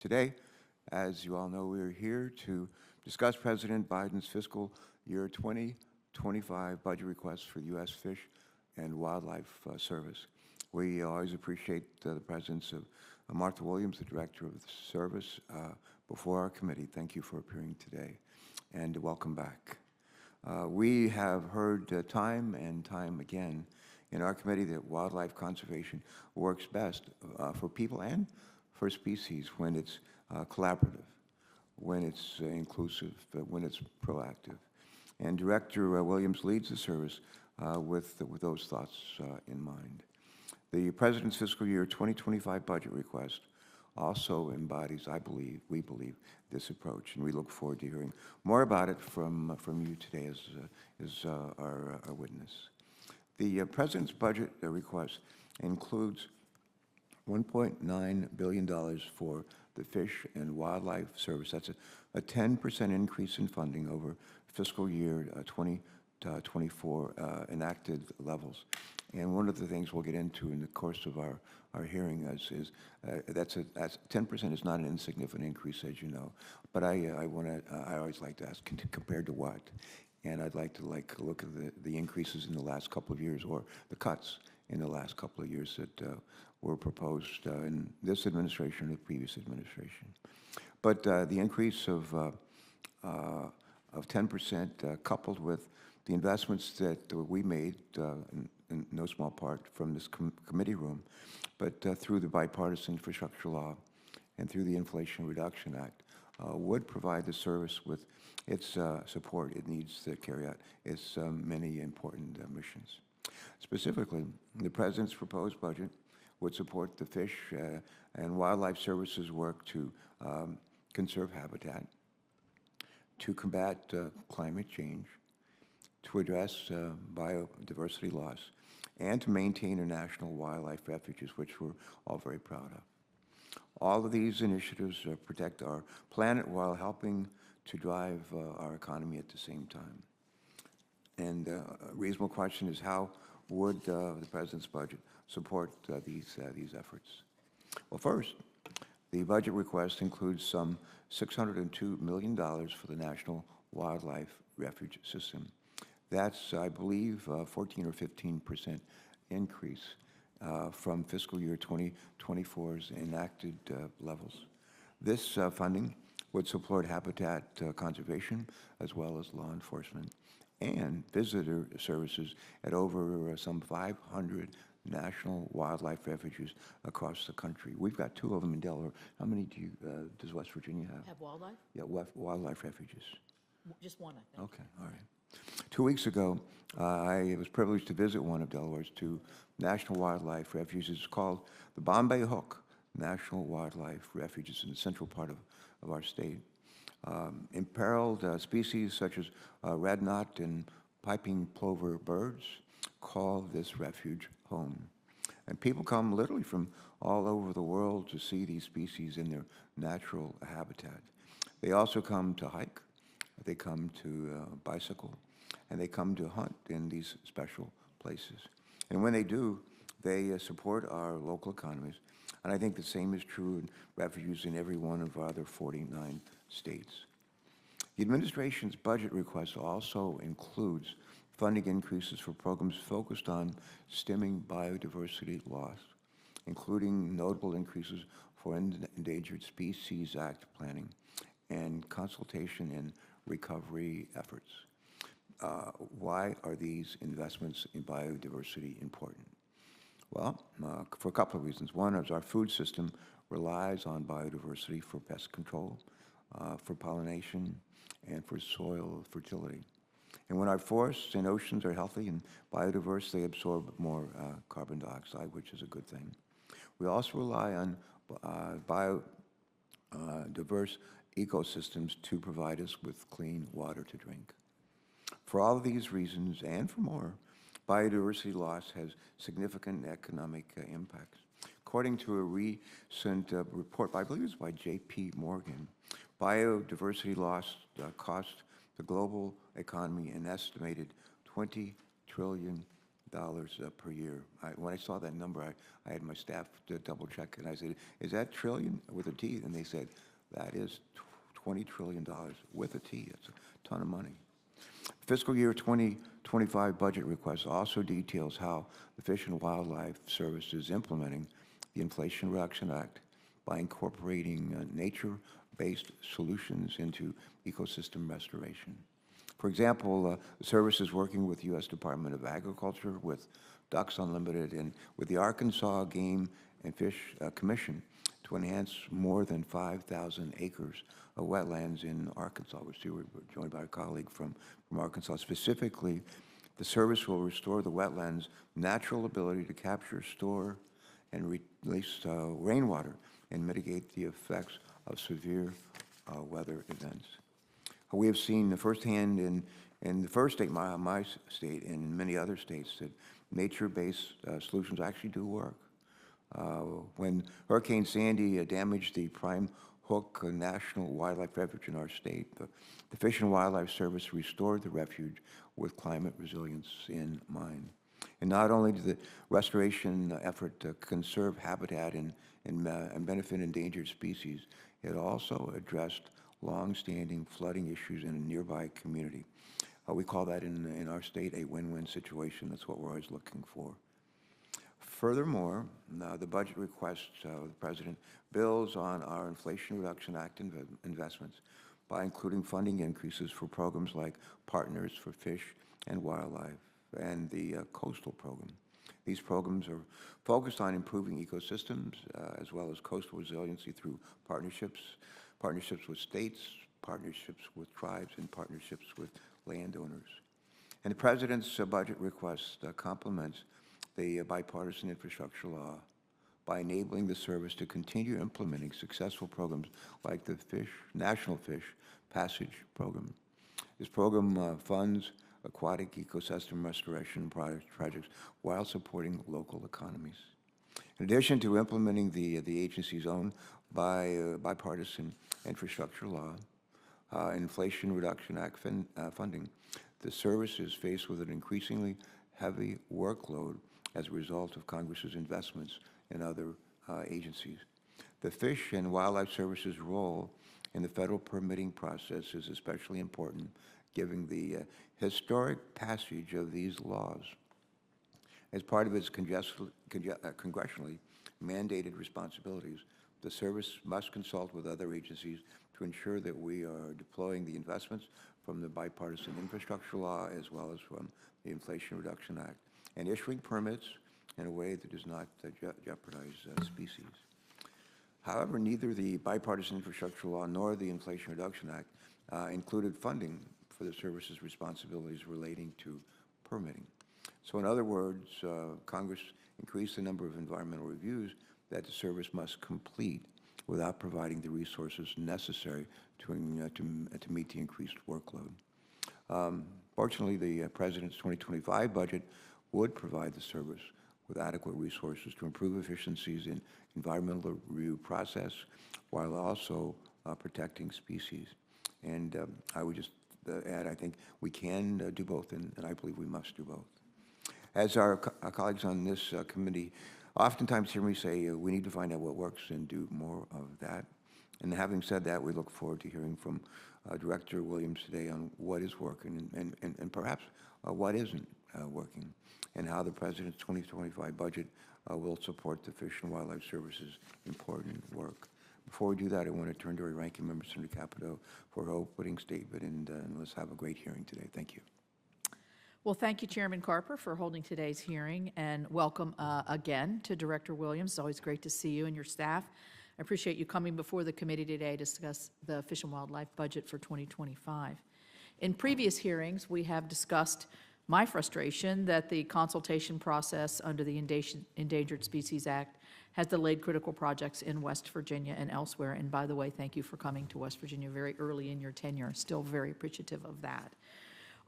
Today, as you all know, we are here to discuss President Biden's fiscal year 2025 budget request for the U.S. Fish and Wildlife Service. We always appreciate the presence of Martha Williams, the Director of the Service, before our committee. Thank you for appearing today, and welcome back. We have heard time and time again in our committee that wildlife conservation works best for people and for species when it's collaborative, when it's inclusive, when it's proactive. And Director Williams leads the service with those thoughts in mind. The President's fiscal year 2025 budget request also embodies, we believe, this approach, and we look forward to hearing more about it from you today as our witness. The President's budget request includes $1.9 billion for the Fish and Wildlife Service. That's a 10% increase in funding over fiscal year 2024 enacted levels. And one of the things we'll get into in the course of our hearing is that's 10% is not an insignificant increase, as you know. But I always like to ask, compared to what? And I'd like to look at the increases in the last couple of years, or the cuts in the last couple of years that were proposed in this administration or the previous administration. But the increase of 10%, coupled with the investments that we made, in no small part from this committee room, but through the bipartisan infrastructure law and through the Inflation Reduction Act, would provide the service with its support it needs to carry out its many important missions. Specifically, the President's proposed budget would support the Fish and Wildlife Service's work to conserve habitat, to combat climate change, to address biodiversity loss, and to maintain international wildlife refuges, which we're all very proud of. All of these initiatives protect our planet while helping to drive our economy at the same time. And a reasonable question is, how would the President's budget support these efforts? Well, first, the budget request includes some $602 million for the National Wildlife Refuge System. That's, I believe, 14 or 15% increase from fiscal year 2024's enacted levels. This funding would support habitat conservation as well as law enforcement and visitor services at over some 500 national wildlife refuges across the country. We've got 2 of them in Delaware. How many does West Virginia have? Have wildlife? Yeah, wildlife refuges. Just one, I think. Okay, all right. 2 weeks ago, I was privileged to visit one of Delaware's 2 national wildlife refuges. It's called the Bombay Hook National Wildlife Refuge. It's in the central part of our state. Imperiled species such as red knot and piping plover birds call this refuge home. And people come literally from all over the world to see these species in their natural habitat. They also come to hike, they come to bicycle, and they come to hunt in these special places. And when they do, they support our local economies. And I think the same is true in refuges in every one of our other 49 states. The administration's budget request also includes funding increases for programs focused on stemming biodiversity loss, including notable increases for Endangered Species Act planning and consultation and recovery efforts. Why are these investments in biodiversity important? Well, for a couple of reasons. One is our food system relies on biodiversity for pest control, for pollination, and for soil fertility. And when our forests and oceans are healthy and biodiverse, they absorb more carbon dioxide, which is a good thing. We also rely on diverse ecosystems to provide us with clean water to drink. For all of these reasons, and for more, biodiversity loss has significant economic impacts. According to a recent report, I believe it was by J.P. Morgan, biodiversity loss cost the global economy an estimated $20 trillion per year. When I saw that number, I had my staff to double check, and I said, "Is that trillion with a T?" And they said, "That is $20 trillion with a T. It's a ton of money." Fiscal year 2025 budget request also details how the Fish and Wildlife Service is implementing the Inflation Reduction Act by incorporating nature-based solutions into ecosystem restoration. For example, the service is working with U.S. Department of Agriculture, with Ducks Unlimited, and with the Arkansas Game and Fish Commission to enhance more than 5,000 acres of wetlands in Arkansas. We're joined by a colleague from Arkansas. Specifically, the service will restore the wetlands' natural ability to capture, store, and release rainwater and mitigate the effects of severe weather events. We have seen firsthand in the first state, my state, and in many other states, that nature-based solutions actually do work. When Hurricane Sandy damaged the Prime Hook National Wildlife Refuge in our state, the Fish and Wildlife Service restored the refuge with climate resilience in mind. And not only did the restoration effort conserve habitat and benefit endangered species, it also addressed long-standing flooding issues in a nearby community. We call that in our state a win-win situation. That's what we're always looking for. Furthermore, the budget request of the President builds on our Inflation Reduction Act investments by including funding increases for programs like Partners for Fish and Wildlife and the Coastal Program. These programs are focused on improving ecosystems as well as coastal resiliency through partnerships with states, partnerships with tribes, and partnerships with landowners. And the President's budget request complements the bipartisan infrastructure law by enabling the service to continue implementing successful programs like the National Fish Passage Program. This program funds aquatic ecosystem restoration projects while supporting local economies. In addition to implementing the agency's own bipartisan infrastructure law, Inflation Reduction Act funding, the service is faced with an increasingly heavy workload as a result of Congress's investments in other agencies. The Fish and Wildlife Service's role in the federal permitting process is especially important, given the historic passage of these laws. As part of its congressionally mandated responsibilities, the service must consult with other agencies to ensure that we are deploying the investments from the bipartisan infrastructure law as well as from the Inflation Reduction Act, and issuing permits in a way that does not jeopardize species. However, neither the bipartisan infrastructure law nor the Inflation Reduction Act included funding for the service's responsibilities relating to permitting. So in other words, Congress increased the number of environmental reviews that the service must complete without providing the resources necessary to meet the increased workload. Fortunately, the President's 2025 budget would provide the service with adequate resources to improve efficiencies in environmental review process while also protecting species. And I would just add, I think we can do both, and I believe we must do both. As our colleagues on this committee oftentimes hear me say, we need to find out what works and do more of that. And having said that, we look forward to hearing from Director Williams today on what is working and perhaps what isn't working, and how the President's 2025 budget will support the Fish and Wildlife Service's important work. Before we do that, I want to turn to our ranking member, Senator Capito, for her opening statement, and let's have a great hearing today. Thank you. Well, thank you, Chairman Carper, for holding today's hearing, and welcome again to Director Williams. It's always great to see you and your staff. I appreciate you coming before the committee today to discuss the Fish and Wildlife budget for 2025. In previous hearings, we have discussed my frustration that the consultation process under the Endangered Species Act has delayed critical projects in West Virginia and elsewhere. And by the way, thank you for coming to West Virginia very early in your tenure. Still very appreciative of that.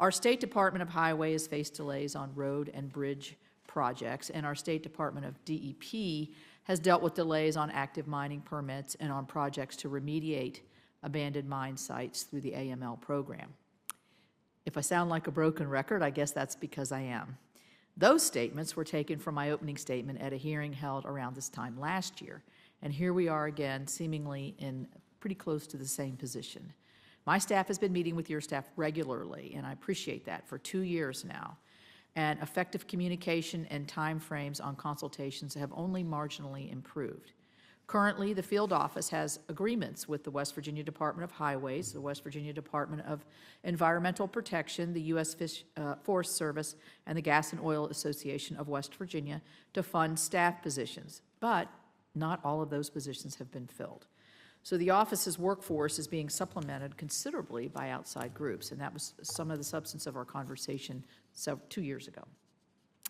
Our State Department of Highway has faced delays on road and bridge projects, and our State Department of DEP has dealt with delays on active mining permits and on projects to remediate abandoned mine sites through the AML program. If I sound like a broken record, I guess that's because I am. Those statements were taken from my opening statement at a hearing held around this time last year. And here we are again, seemingly in pretty close to the same position. My staff has been meeting with your staff regularly, and I appreciate that, for 2 years now. And effective communication and timeframes on consultations have only marginally improved. Currently, the field office has agreements with the West Virginia Department of Highways, the West Virginia Department of Environmental Protection, the U.S. Forest Service, and the Gas and Oil Association of West Virginia to fund staff positions, but not all of those positions have been filled. So the office's workforce is being supplemented considerably by outside groups, and that was some of the substance of our conversation 2 years ago.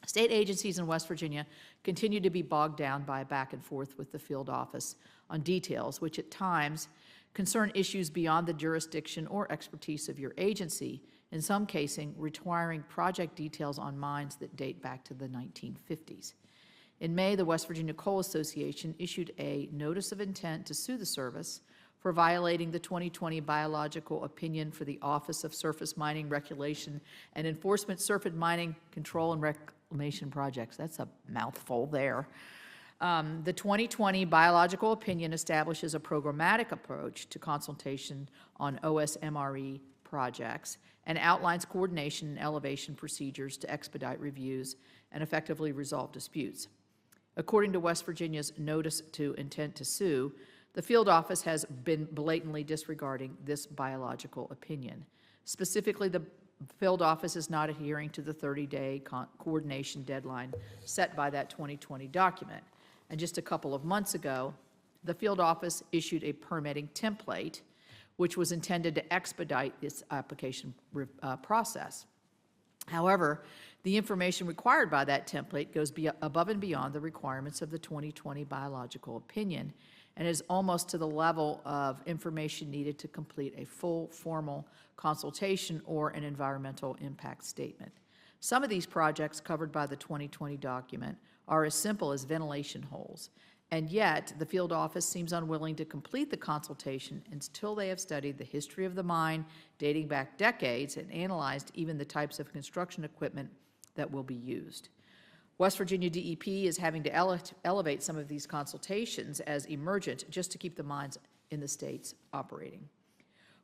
State agencies in West Virginia continue to be bogged down by back and forth with the field office on details, which at times concern issues beyond the jurisdiction or expertise of your agency, in some cases requiring project details on mines that date back to the 1950s. In May, the West Virginia Coal Association issued a notice of intent to sue the service for violating the 2020 biological opinion for the Office of Surface Mining Regulation and Enforcement Surface Mining Control and Reclamation Projects. That's a mouthful there. The 2020 biological opinion establishes a programmatic approach to consultation on OSMRE projects and outlines coordination and elevation procedures to expedite reviews and effectively resolve disputes. According to West Virginia's notice to intent to sue, the field office has been blatantly disregarding this biological opinion. Specifically, the field office is not adhering to the 30-day coordination deadline set by that 2020 document. And just a couple of months ago, the field office issued a permitting template, which was intended to expedite this application process. However, the information required by that template goes above and beyond the requirements of the 2020 biological opinion and is almost to the level of information needed to complete a full formal consultation or an environmental impact statement. Some of these projects covered by the 2020 document are as simple as ventilation holes, and yet the field office seems unwilling to complete the consultation until they have studied the history of the mine dating back decades and analyzed even the types of construction equipment that will be used. West Virginia DEP is having to elevate some of these consultations as emergent just to keep the mines in the states operating.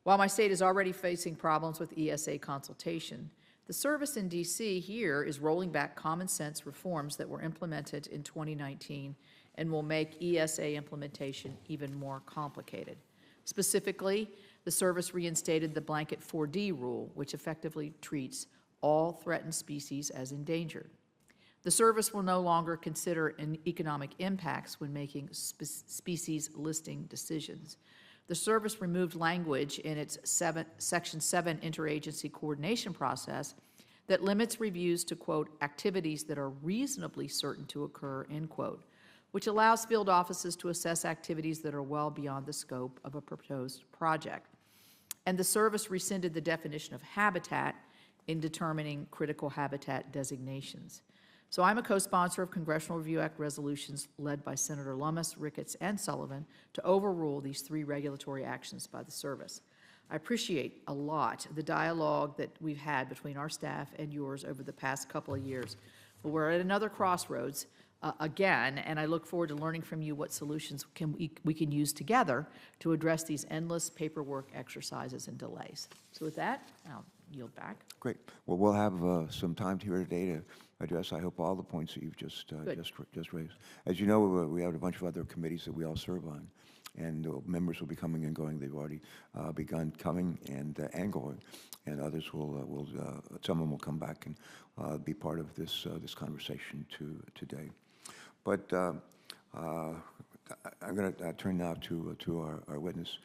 While my state is already facing problems with ESA consultation, the service in D.C. here is rolling back common sense reforms that were implemented in 2019 and will make ESA implementation even more complicated. Specifically, the service reinstated the blanket 4D rule, which effectively treats all threatened species as endangered. The service will no longer consider economic impacts when making species listing decisions. The service removed language in its Section 7 interagency coordination process that limits reviews to, quote, activities that are reasonably certain to occur, end quote, which allows field offices to assess activities that are well beyond the scope of a proposed project. And the service rescinded the definition of habitat in determining critical habitat designations. So I'm a co-sponsor of Congressional Review Act resolutions led by Senator Lummis, Ricketts, and Sullivan to overrule these 3 regulatory actions by the service. I appreciate a lot the dialogue that we've had between our staff and yours over the past couple of years. But we're at another crossroads again, and I look forward to learning from you what solutions we can use together to address these endless paperwork exercises and delays. So with that, I'll yield back. Great. Well, we'll have some time here today to address, I hope, all the points that you've just raised. As you know, we have a bunch of other committees that we all serve on, and members will be coming and going. They've already begun coming and going, and others will some of them will come back and be part of this conversation today. But I'm going to turn now to our witness.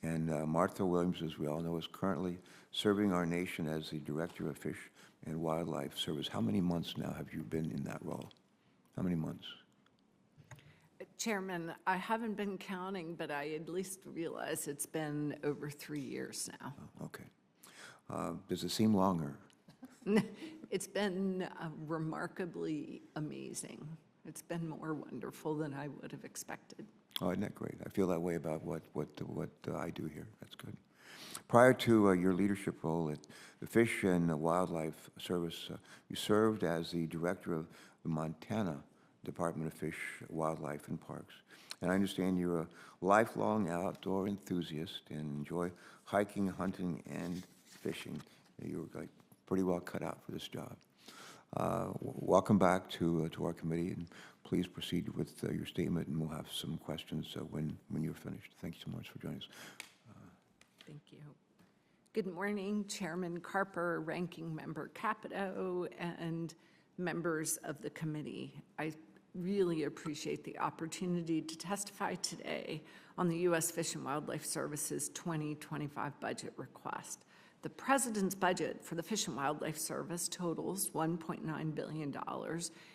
And Martha Williams, as we all know, is currently serving our nation as the Director of Fish and Wildlife Service. How many months now have you been in that role? How many months? Chairman, I haven't been counting, but I at least realize it's been over 3 years now. Oh, okay. Does it seem longer? It's been remarkably amazing. It's been more wonderful than I would have expected. Oh, isn't that great? I feel that way about what I do here. That's good. Prior to your leadership role at the Fish and Wildlife Service, you served as the director of the Montana Department of Fish, Wildlife, and Parks. And I understand you're a lifelong outdoor enthusiast and enjoy hiking, hunting, and fishing. You're like pretty well cut out for this job. Welcome back to our committee, and please proceed with your statement, and we'll have some questions when you're finished. Thank you so much for joining us. Thank you. Good morning, Chairman Carper, Ranking Member Capito, and members of the committee. I really appreciate the opportunity to testify today on the U.S. Fish and Wildlife Service's 2025 budget request. The President's budget for the Fish and Wildlife Service totals $1.9 billion,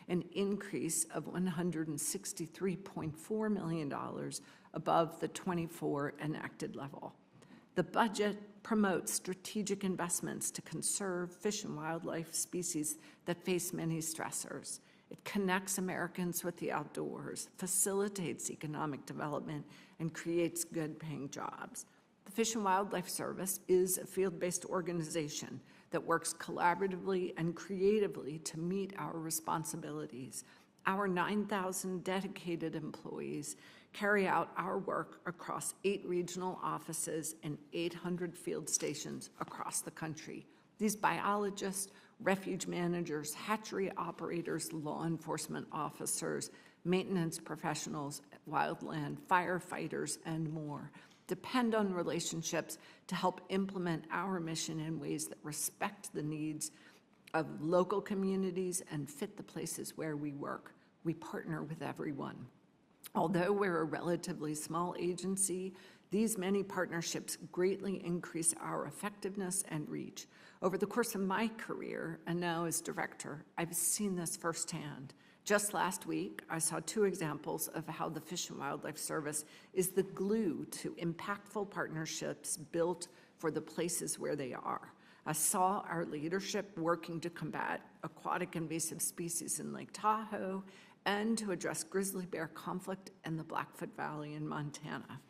an increase of $163.4 million above the '24 enacted level. The budget promotes strategic investments to conserve fish and wildlife species that face many stressors. It connects Americans with the outdoors, facilitates economic development, and creates good-paying jobs. The Fish and Wildlife Service is a field-based organization that works collaboratively and creatively to meet our responsibilities. Our 9,000 dedicated employees carry out our work across 8 regional offices and 800 field stations across the country. These biologists, refuge managers, hatchery operators, law enforcement officers, maintenance professionals, wildland firefighters, and more depend on relationships to help implement our mission in ways that respect the needs of local communities and fit the places where we work. We partner with everyone. Although we're a relatively small agency, these many partnerships greatly increase our effectiveness and reach. Over the course of my career, and now as director, I've seen this firsthand. Just last week, I saw 2 examples of how the Fish and Wildlife Service is the glue to impactful partnerships built for the places where they are. I saw our leadership working to combat aquatic invasive species in Lake Tahoe and to address grizzly bear conflict in the Blackfoot Valley in Montana.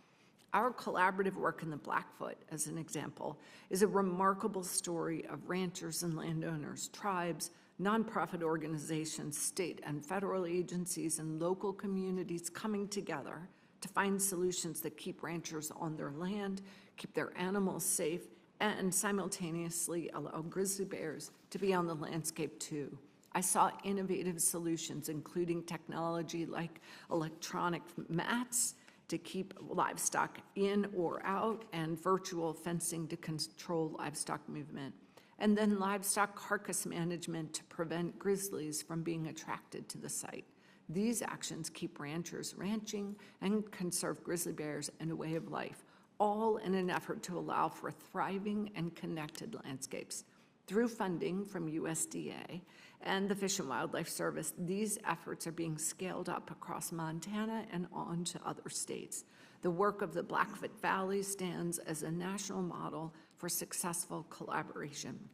Our collaborative work in the Blackfoot, as an example, is a remarkable story of ranchers and landowners, tribes, nonprofit organizations, state and federal agencies, and local communities coming together to find solutions that keep ranchers on their land, keep their animals safe, and simultaneously allow grizzly bears to be on the landscape too. I saw innovative solutions, including technology like electronic mats to keep livestock in or out, and virtual fencing to control livestock movement, and then livestock carcass management to prevent grizzlies from being attracted to the site. These actions keep ranchers ranching and conserve grizzly bears and a way of life, all in an effort to allow for thriving and connected landscapes. Through funding from USDA and the Fish and Wildlife Service, these efforts are being scaled up across Montana and on to other states. The work of the Blackfoot Valley stands as a national model for successful collaboration.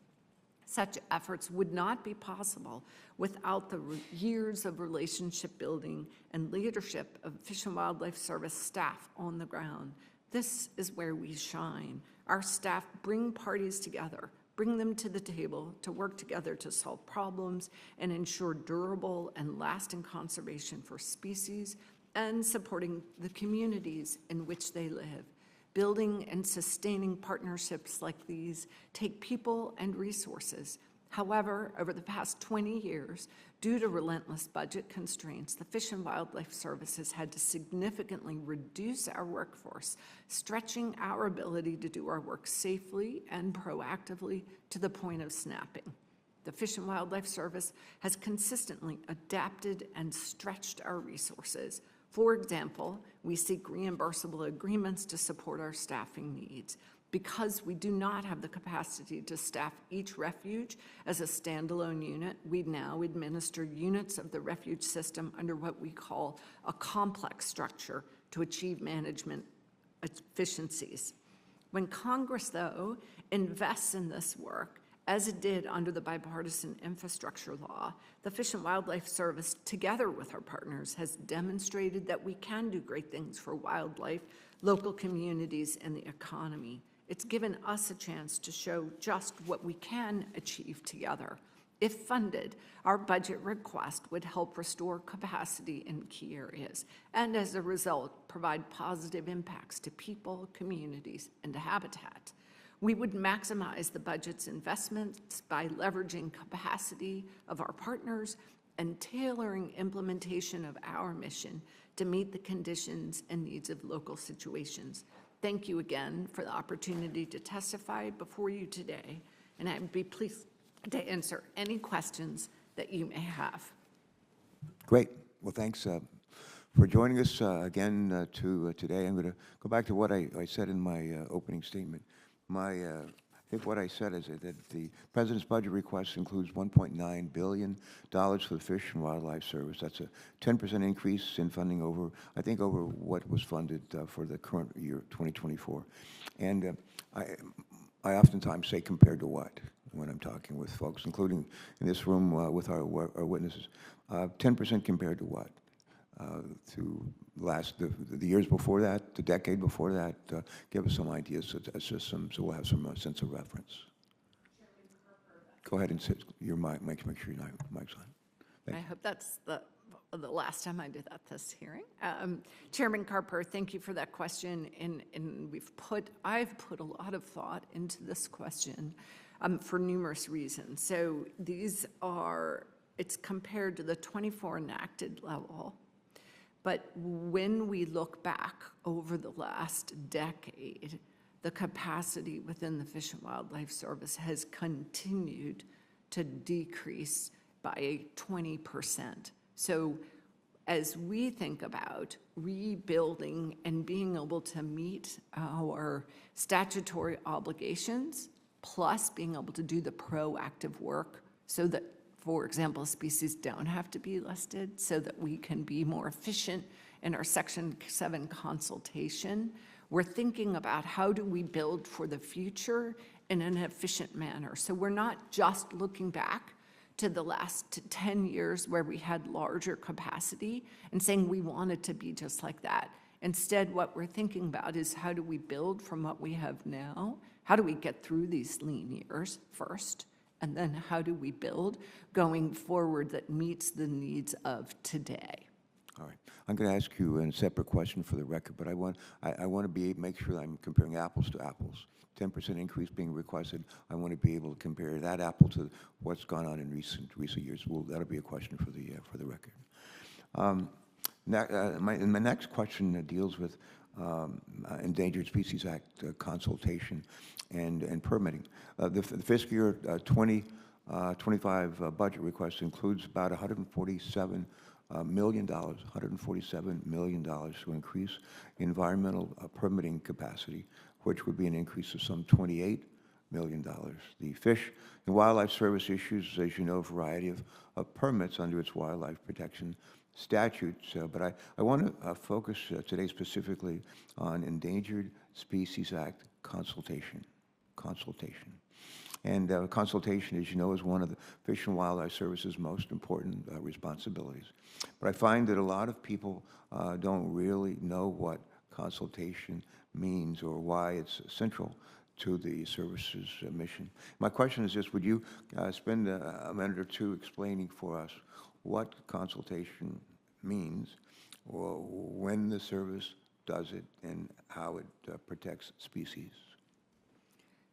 Such efforts would not be possible without the years of relationship building and leadership of Fish and Wildlife Service staff on the ground. This is where we shine. Our staff bring parties together, bring them to the table to work together to solve problems and ensure durable and lasting conservation for species and supporting the communities in which they live. Building and sustaining partnerships like these take people and resources. However, over the past 20 years, due to relentless budget constraints, the Fish and Wildlife Service has had to significantly reduce our workforce, stretching our ability to do our work safely and proactively to the point of snapping. The Fish and Wildlife Service has consistently adapted and stretched our resources. For example, we seek reimbursable agreements to support our staffing needs. Because we do not have the capacity to staff each refuge as a standalone unit, we now administer units of the refuge system under what we call a complex structure to achieve management efficiencies. When Congress, though, invests in this work, as it did under the bipartisan infrastructure law, the Fish and Wildlife Service, together with our partners, has demonstrated that we can do great things for wildlife, local communities, and the economy. It's given us a chance to show just what we can achieve together. If funded, our budget request would help restore capacity in key areas, and as a result, provide positive impacts to people, communities, and to habitat. We would maximize the budget's investments by leveraging capacity of our partners and tailoring implementation of our mission to meet the conditions and needs of local situations. Thank you again for the opportunity to testify before you today, and I would be pleased to answer any questions that you may have. Great. Well, thanks for joining us again today. I'm going to go back to what I said in my opening statement. I think what I said is that the President's budget request includes $1.9 billion for the Fish and Wildlife Service. That's a 10% increase in funding over what was funded for the current year, 2024. And I oftentimes say compared to what when I'm talking with folks, including in this room with our witnesses. 10% compared to what? To the years before that, the decade before that, give us some ideas, so we'll have some sense of reference. Go ahead and sit your mic, make sure your mic's on. I hope that's the last time I do that this hearing. Chairman Carper, thank you for that question, and I've put a lot of thought into this question for numerous reasons. So it's compared to the 24 enacted level. But when we look back over the last decade, the capacity within the Fish and Wildlife Service has continued to decrease by 20%. So as we think about rebuilding and being able to meet our statutory obligations, plus being able to do the proactive work so that, for example, species don't have to be listed, so that we can be more efficient in our Section 7 consultation. We're thinking about how do we build for the future in an efficient manner. So we're not just looking back to the last 10 years where we had larger capacity and saying we want it to be just like that. Instead, what we're thinking about is how do we build from what we have now? How do we get through these lean years first? And then how do we build going forward that meets the needs of today? All right. I'm going to ask you a separate question for the record, but I want to make sure I'm comparing apples to apples. 10% increase being requested. I want to be able to compare that apple to what's gone on in recent years. Well, that'll be a question for the record. My next question deals with Endangered Species Act consultation and permitting. The fiscal year 2025 budget request includes about $147 million to increase environmental permitting capacity, which would be an increase of some $28 million. The Fish and Wildlife Service issues, as you know, a variety of permits under its wildlife protection statutes, but I want to focus today specifically on Endangered Species Act consultation. And consultation, as you know, is one of the Fish and Wildlife Service's most important responsibilities. But I find that a lot of people don't really know what consultation means or why it's central to the service's mission. My question is this: would you spend a minute or two explaining for us what consultation means, or when the service does it, and how it protects species?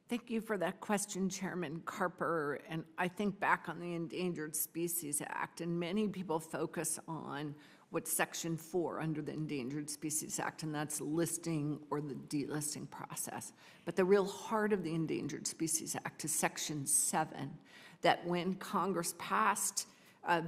Thank you for that question, Chairman Carper. And I think back on the Endangered Species Act, and many people focus on what's Section 4 under the Endangered Species Act, and that's listing or the delisting process. But the real heart of the Endangered Species Act is Section 7, that when Congress passed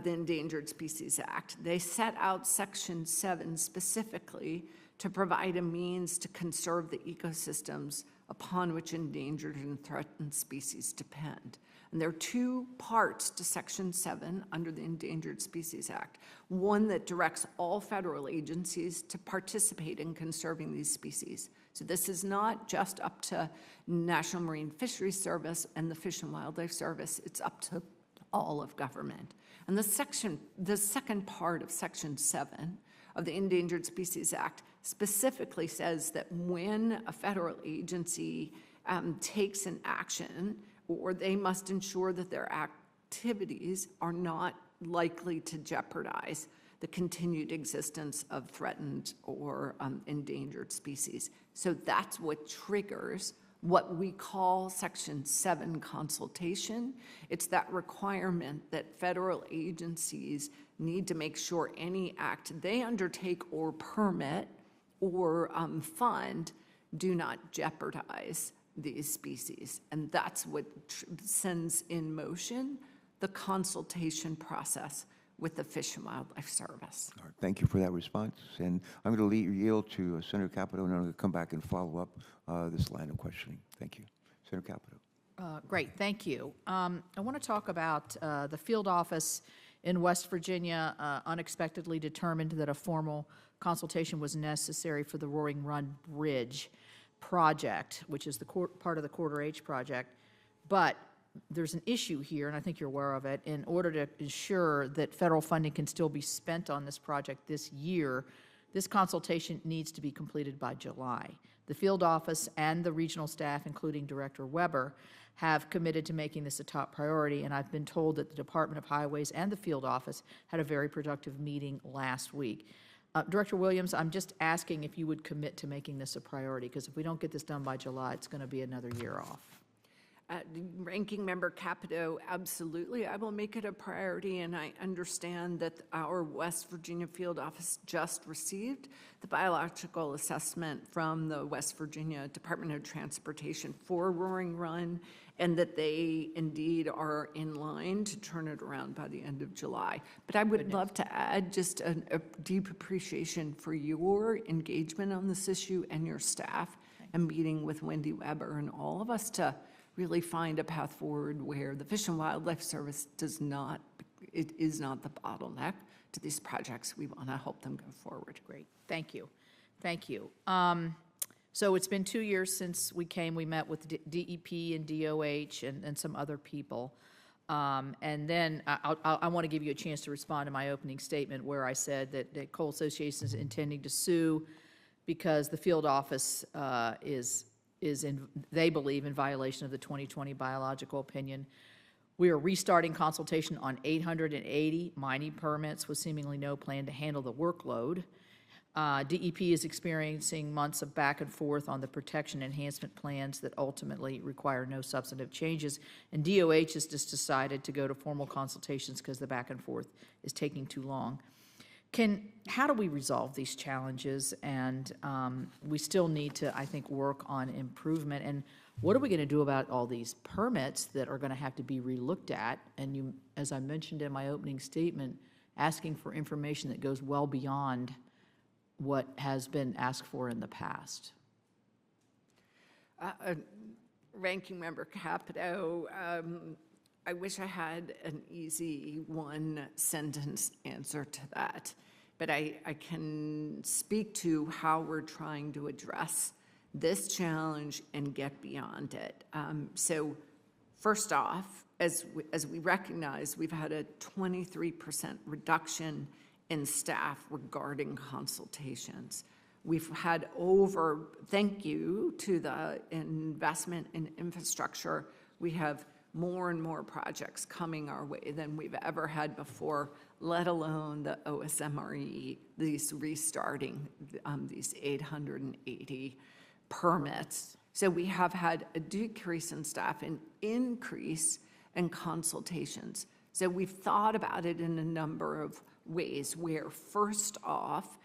the Endangered Species Act, they set out Section 7 specifically to provide a means to conserve the ecosystems upon which endangered and threatened species depend. And there are two parts to Section 7 under the Endangered Species Act. One that directs all federal agencies to participate in conserving these species. So this is not just up to National Marine Fisheries Service and the Fish and Wildlife Service, it's up to all of government. And the second part of Section 7 of the Endangered Species Act specifically says that when a federal agency takes an action, or they must ensure that their activities are not likely to jeopardize the continued existence of threatened or endangered species. So that's what triggers what we call Section 7 consultation. It's that requirement that federal agencies need to make sure any act they undertake or permit or fund do not jeopardize these species. And that's what sends in motion the consultation process with the Fish and Wildlife Service. All right, thank you for that response. And I'm going to yield to Senator Capito, and I'm going to come back and follow up this line of questioning. Thank you. Senator Capito. Great, thank you. I want to talk about the field office in West Virginia unexpectedly determined that a formal consultation was necessary for the Roaring Run Bridge project, which is the part of the Quarter H project. But there's an issue here, and I think you're aware of it. In order to ensure that federal funding can still be spent on this project this year, this consultation needs to be completed by July. The field office and the regional staff, including Director Weber, have committed to making this a top priority, and I've been told that the Department of Highways and the field office had a very productive meeting last week. Director Williams, I'm just asking if you would commit to making this a priority, because if we don't get this done by July, it's going to be another year off. Ranking Member Capito, absolutely. I will make it a priority, and I understand that our West Virginia field office just received the biological assessment from the West Virginia Department of Transportation for Roaring Run, and that they indeed are in line to turn it around by the end of July. But I would love to add just a deep appreciation for your engagement on this issue and your staff, and meeting with Wendy Weber and all of us to really find a path forward where the Fish and Wildlife Service is not the bottleneck to these projects. We want to help them go forward. Great, thank you. Thank you. So it's been 2 years since we met with DEP and DOH and some other people. And then I want to give you a chance to respond to my opening statement where I said that the Coal Association is intending to sue because the field office they believe, in violation of the 2020 biological opinion. We are restarting consultation on 880 mining permits with seemingly no plan to handle the workload. DEP is experiencing months of back and forth on the protection enhancement plans that ultimately require no substantive changes. And DOH has just decided to go to formal consultations because the back and forth is taking too long. How do we resolve these challenges? And we still need to, I think, work on improvement. And what are we going to do about all these permits that are going to have to be relooked at? And you, as I mentioned in my opening statement, asking for information that goes well beyond what has been asked for in the past. Ranking Member Capito, I wish I had an easy one-sentence answer to that, but I can speak to how we're trying to address this challenge and get beyond it. So first off, as we recognize, we've had a 23% reduction in staff regarding consultations. We've had thank you to the investment in infrastructure, we have more and more projects coming our way than we've ever had before, let alone the OSMRE, these restarting these 880 permits. So we have had a decrease in staff, an increase in consultations. So we've thought about it in a number of ways where, first off,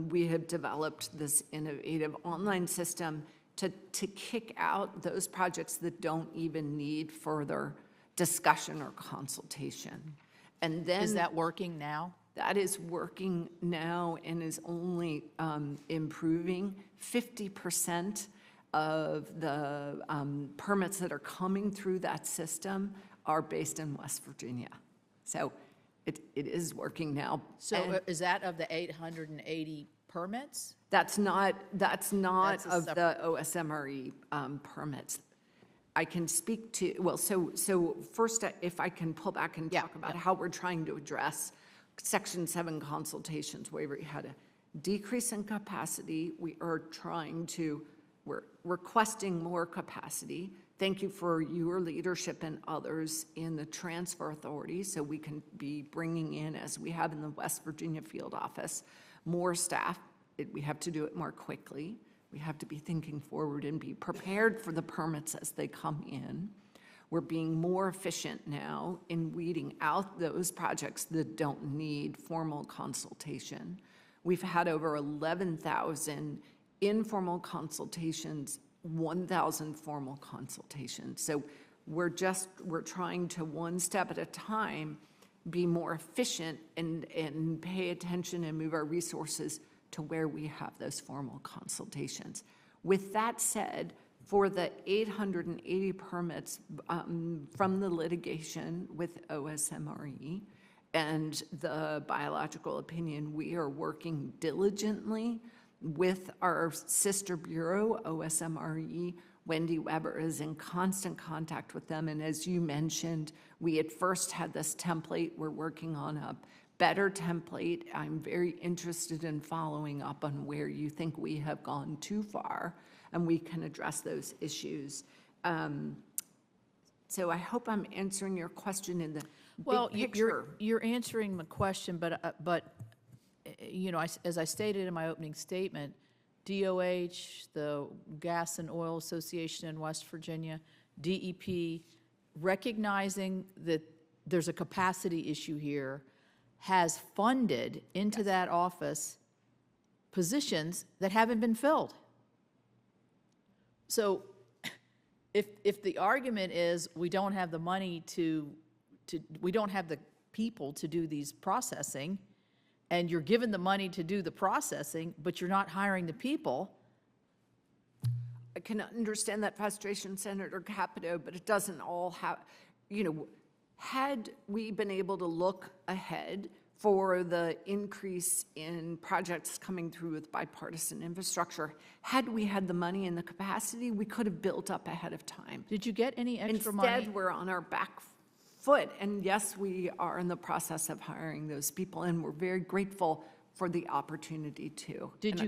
we have developed this innovative online system to kick out those projects that don't even need further discussion or consultation. And then— Is that working now? That is working now and is only improving. 50% of the permits that are coming through that system are based in West Virginia. So it is working now. So is that of the 880 permits? That's not of separate— the OSMRE permits. I can speak to, well, so first, if I can pull back and talk about how we're trying to address Section 7 consultations, where we had a decrease in capacity. We're requesting more capacity. Thank you for your leadership and others in the transfer authority, so we can be bringing in, as we have in the West Virginia field office, more staff. We have to do it more quickly. We have to be thinking forward and be prepared for the permits as they come in. We're being more efficient now in weeding out those projects that don't need formal consultation. We've had over 11,000 informal consultations, 1,000 formal consultations. So we're trying to, one step at a time, be more efficient and pay attention and move our resources to where we have those formal consultations. With that said, for the 880 permits from the litigation with OSMRE and the biological opinion, we are working diligently with our sister bureau, OSMRE. Wendy Weber is in constant contact with them, and as you mentioned, we at first had this template. We're working on a better template. I'm very interested in following up on where you think we have gone too far, and we can address those issues. So I hope I'm answering your question in the big picture. You're answering the question, but you know, as I stated in my opening statement, DOH, the Gas and Oil Association in West Virginia, DEP, recognizing that there's a capacity issue here, has funded into that office positions that haven't been filled. So if the argument is we don't have the money we don't have the people to do these processing, and you're given the money to do the processing, but you're not hiring the people. I can understand that frustration, Senator Capito, but it doesn't all have, you know, had we been able to look ahead for the increase in projects coming through with bipartisan infrastructure, had we had the money and the capacity, we could have built up ahead of time. Did you get any extra money? Instead, we're on our back foot, and yes, we are in the process of hiring those people, and we're very grateful for the opportunity to. Did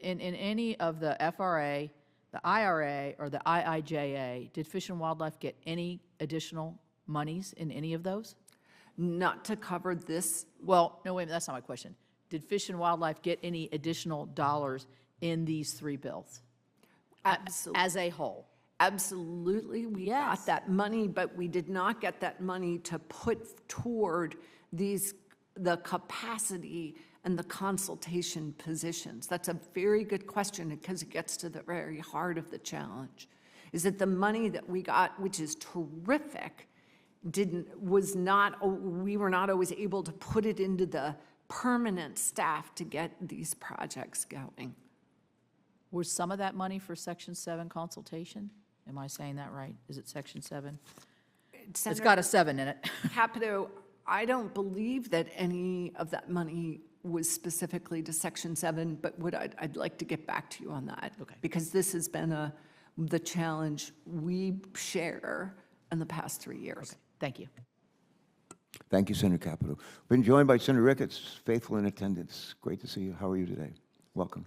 in any of the FRA, the IRA, or the IIJA, did Fish and Wildlife get any additional monies in any of those? Not to cover this. Well, no, wait, that's not my question. Did Fish and Wildlife get any additional dollars in these three bills? Absolutely. As a whole? Absolutely, we got that money, but we did not get that money to put toward the capacity and the consultation positions. That's a very good question, because it gets to the very heart of the challenge. Is that the money that we got, which is terrific, we were not always able to put it into the permanent staff to get these projects going. Was some of that money for Section 7 consultation? Am I saying that right? Is it Section 7? It's got a 7 in it. Capito, I don't believe that any of that money was specifically to Section 7, but I'd like to get back to you on that. Okay. Because this has been the challenge we share in the past 3 years. Okay. Thank you. Thank you, Senator Capito. Been joined by Senator Ricketts, faithful in attendance. Great to see you. How are you today? Welcome.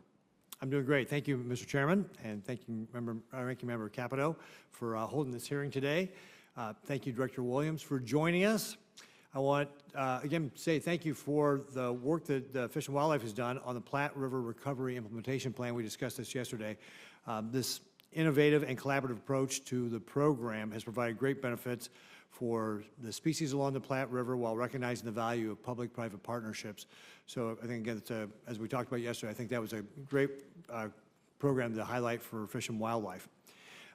I'm doing great. Thank you, Mr. Chairman, and thank you, Ranking Member Capito, for holding this hearing today. Thank you, Director Williams, for joining us. I want, again, say thank you for the work that Fish and Wildlife has done on the Platte River Recovery Implementation Plan. We discussed this yesterday. This innovative and collaborative approach to the program has provided great benefits for the species along the Platte River while recognizing the value of public-private partnerships. So I think, again, as we talked about yesterday, I think that was a great program to highlight for Fish and Wildlife.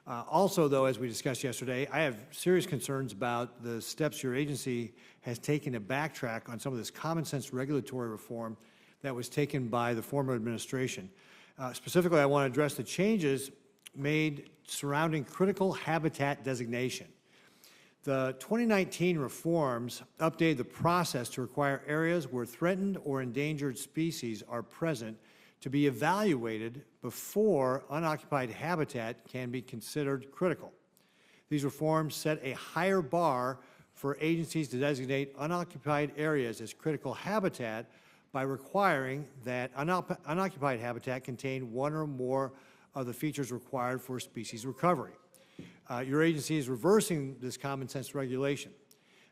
Also, though, as we discussed yesterday, I have serious concerns about the steps your agency has taken to backtrack on some of this common-sense regulatory reform that was taken by the former administration. Specifically, I want to address the changes made surrounding critical habitat designation. The 2019 reforms updated the process to require areas where threatened or endangered species are present to be evaluated before unoccupied habitat can be considered critical. These reforms set a higher bar for agencies to designate unoccupied areas as critical habitat by requiring that unoccupied habitat contain one or more of the features required for species recovery. Your agency is reversing this common sense regulation.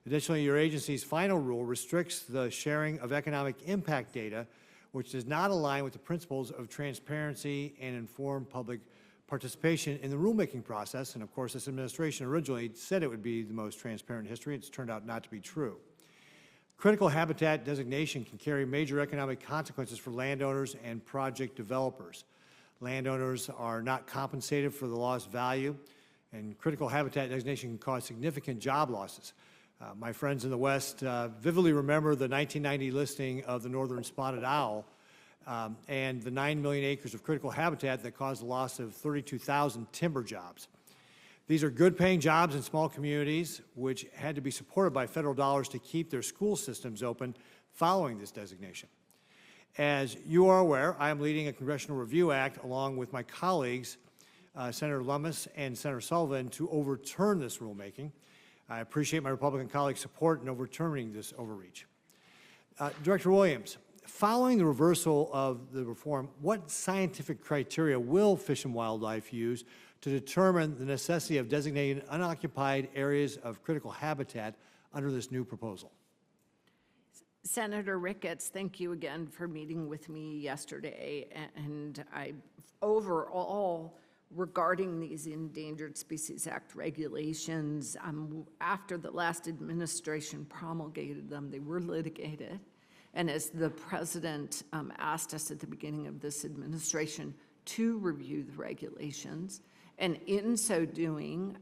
Additionally, your agency's final rule restricts the sharing of economic impact data, which does not align with the principles of transparency and informed public participation in the rulemaking process. And of course, this administration originally said it would be the most transparent in history. It's turned out not to be true. Critical habitat designation can carry major economic consequences for landowners and project developers. Landowners are not compensated for the lost value, and critical habitat designation can cause significant job losses. My friends in the West vividly remember the 1990 listing of the northern spotted owl and the 9 million acres of critical habitat that caused the loss of 32,000 timber jobs. These are good-paying jobs in small communities which had to be supported by federal dollars to keep their school systems open following this designation. As you are aware, I am leading a Congressional Review Act along with my colleagues, Senator Lummis and Senator Sullivan, to overturn this rulemaking. I appreciate my Republican colleagues' support in overturning this overreach. Director Williams, following the reversal of the reform, what scientific criteria will Fish and Wildlife use to determine the necessity of designating unoccupied areas of critical habitat under this new proposal? Senator Ricketts, thank you again for meeting with me yesterday. And overall, regarding these Endangered Species Act regulations, after the last administration promulgated them, they were litigated. And as the president asked us at the beginning of this administration to review the regulations, and in so doing,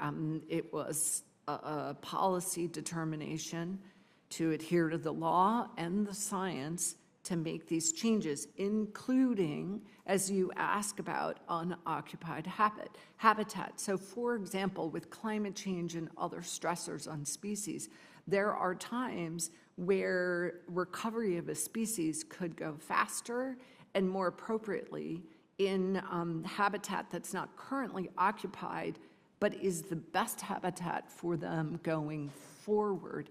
it was a policy determination to adhere to the law and the science to make these changes, including, as you ask about, unoccupied habitat. So for example, with climate change and other stressors on species, there are times where recovery of a species could go faster and more appropriately in habitat that's not currently occupied, but is the best habitat for them going forward,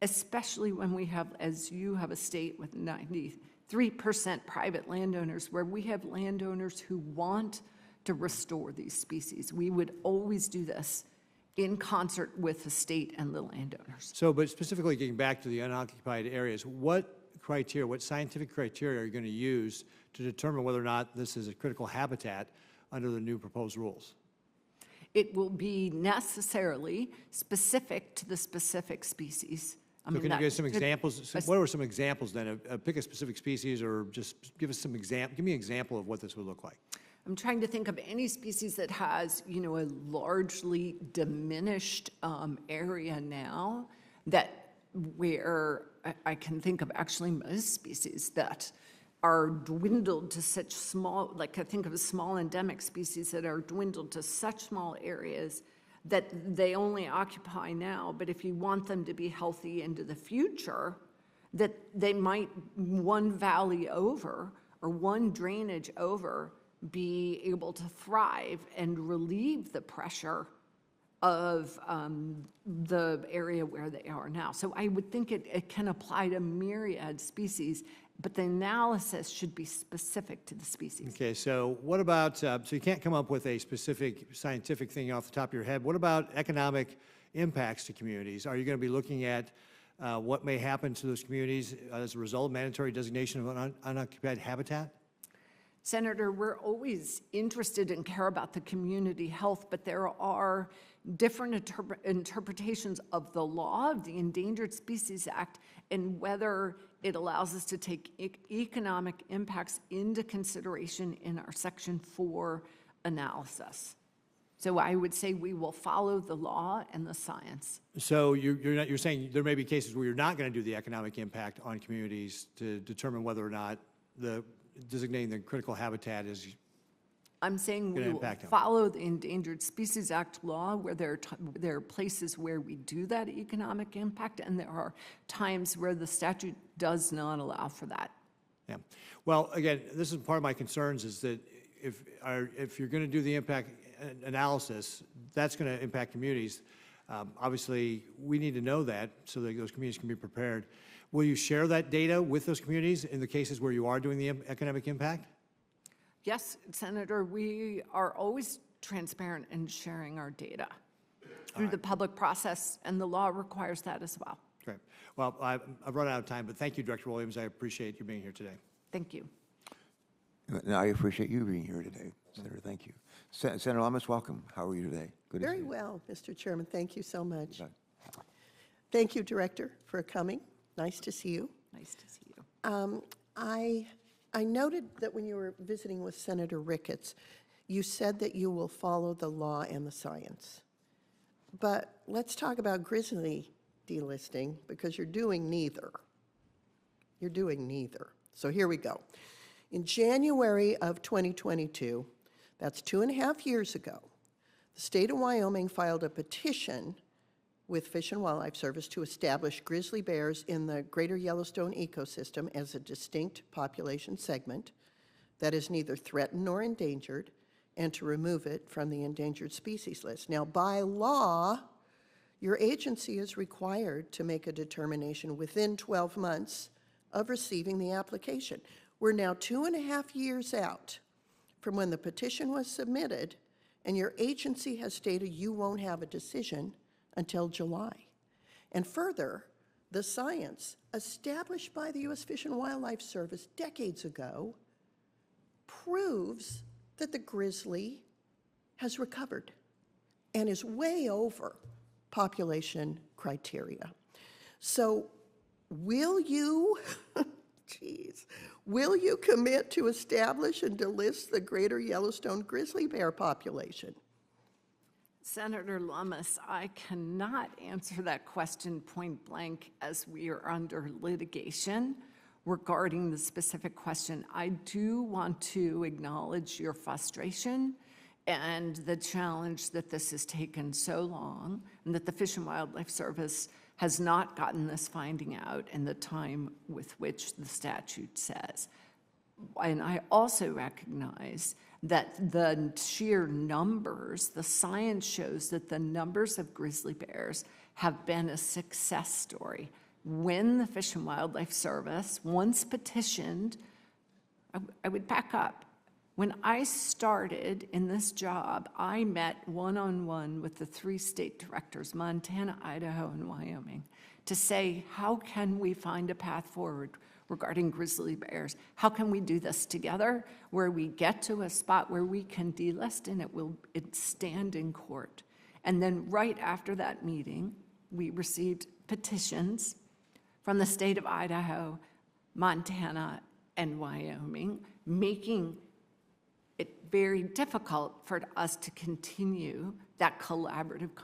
especially when we have, as you have a state with 93% private landowners, where we have landowners who want to restore these species. We would always do this in concert with the state and the landowners. So, but specifically getting back to the unoccupied areas, what criteria, what scientific criteria are you going to use to determine whether or not this is a critical habitat under the new proposed rules? It will be necessarily specific to the specific species. So can you give us some examples? What are some examples then? Pick a specific species, or just give us some give me an example of what this would look like. I'm trying to think of any species that has, a largely diminished area now, that where I can think of actually most species that are dwindled to such small, like I think of a small endemic species that are dwindled to such small areas that they only occupy now, but if you want them to be healthy into the future, that they might one valley over or one drainage over be able to thrive and relieve the pressure of the area where they are now. So I would think it can apply to myriad species, but the analysis should be specific to the species. Okay, so what about, so you can't come up with a specific scientific thing off the top of your head. What about economic impacts to communities? Are you going to be looking at what may happen to those communities as a result of mandatory designation of unoccupied habitat? Senator, we're always interested and care about the community health, but there are different interpretations of the law, of the Endangered Species Act, and whether it allows us to take economic impacts into consideration in our Section 4 analysis. So I would say we will follow the law and the science. So you're saying there may be cases where you're not going to do the economic impact on communities to determine whether or not designating the critical habitat is. I'm saying we will follow the Endangered Species Act law, where there are places where we do that economic impact, and there are times where the statute does not allow for that. Yeah. Well, again, this is part of my concerns, is that if you're going to do the impact analysis, that's going to impact communities. Obviously, we need to know that so that those communities can be prepared. Will you share that data with those communities in the cases where you are doing the economic impact? Yes, Senator, we are always transparent in sharing our data through the public process, and the law requires that as well. Great. Well, I've run out of time, but thank you, Director Williams. I appreciate you being here today. Thank you. And I appreciate you being here today, Senator. Thank you. Senator Lamas, welcome. How are you today? Good to see Very you. well, Mr. Chairman. Thank you so much. Got Thank you, Director, for coming. Nice to see you. Nice to see you. I noted that when you were visiting with Senator Ricketts, you said that you will follow the law and the science. But let's talk about grizzly delisting, because you're doing neither. You're doing neither. So here we go. In January of 2022, that's 2.5 years ago, the state of Wyoming filed a petition with Fish and Wildlife Service to establish grizzly bears in the greater Yellowstone ecosystem as a distinct population segment that is neither threatened nor endangered, and to remove it from the endangered species list. Now, by law, your agency is required to make a determination within 12 months of receiving the application. We're now 2.5 years out from when the petition was submitted, and your agency has stated you won't have a decision until July. And further, the science established by the U.S. Fish and Wildlife Service decades ago proves that the grizzly has recovered and is way over population criteria. So will you, will you commit to establish and delist the greater Yellowstone grizzly bear population? Senator Lummis, I cannot answer that question point blank as we are under litigation regarding the specific question. I do want to acknowledge your frustration and the challenge that this has taken so long, and that the Fish and Wildlife Service has not gotten this finding out in the time with which the statute says. And I also recognize that the sheer numbers, the science shows that the numbers of grizzly bears have been a success story. When the Fish and Wildlife Service once petitioned, I would back up. When I started in this job, I met one-on-one with the 3 state directors, Montana, Idaho, and Wyoming, to say, how can we find a path forward regarding grizzly bears? How can we do this together where we get to a spot where we can delist and it stand in court? And then right after that meeting, we received petitions from the state of Idaho, Montana, and Wyoming, making it very difficult for us to continue that collaborative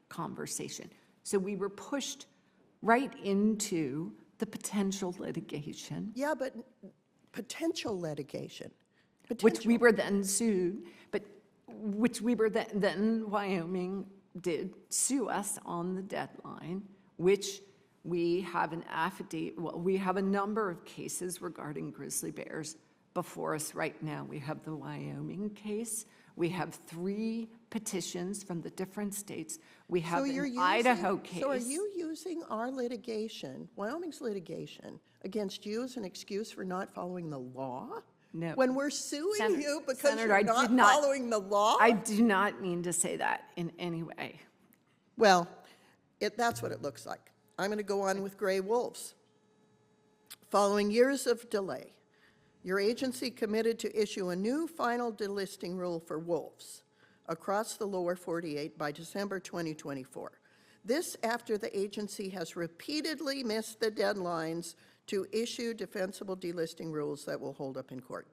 conversation. So we were pushed right into the potential litigation. Yeah, but potential litigation. Which we were then sued, but which we were then Wyoming did sue us on the deadline, which we have an affidavit, well, we have a number of cases regarding grizzly bears before us right now. We have the Wyoming case. We have 3 petitions from the different states. We have an Idaho case. So are you using our litigation, Wyoming's litigation, against you as an excuse for not following the law? No. When we're suing you because Senator, you're not following the law? I do not mean to say that in any way. Well, that's what it looks like. I'm going to go on with gray wolves. Following years of delay, your agency committed to issue a new final delisting rule for wolves across the lower 48 by December 2024. This after the agency has repeatedly missed the deadlines to issue defensible delisting rules that will hold up in court.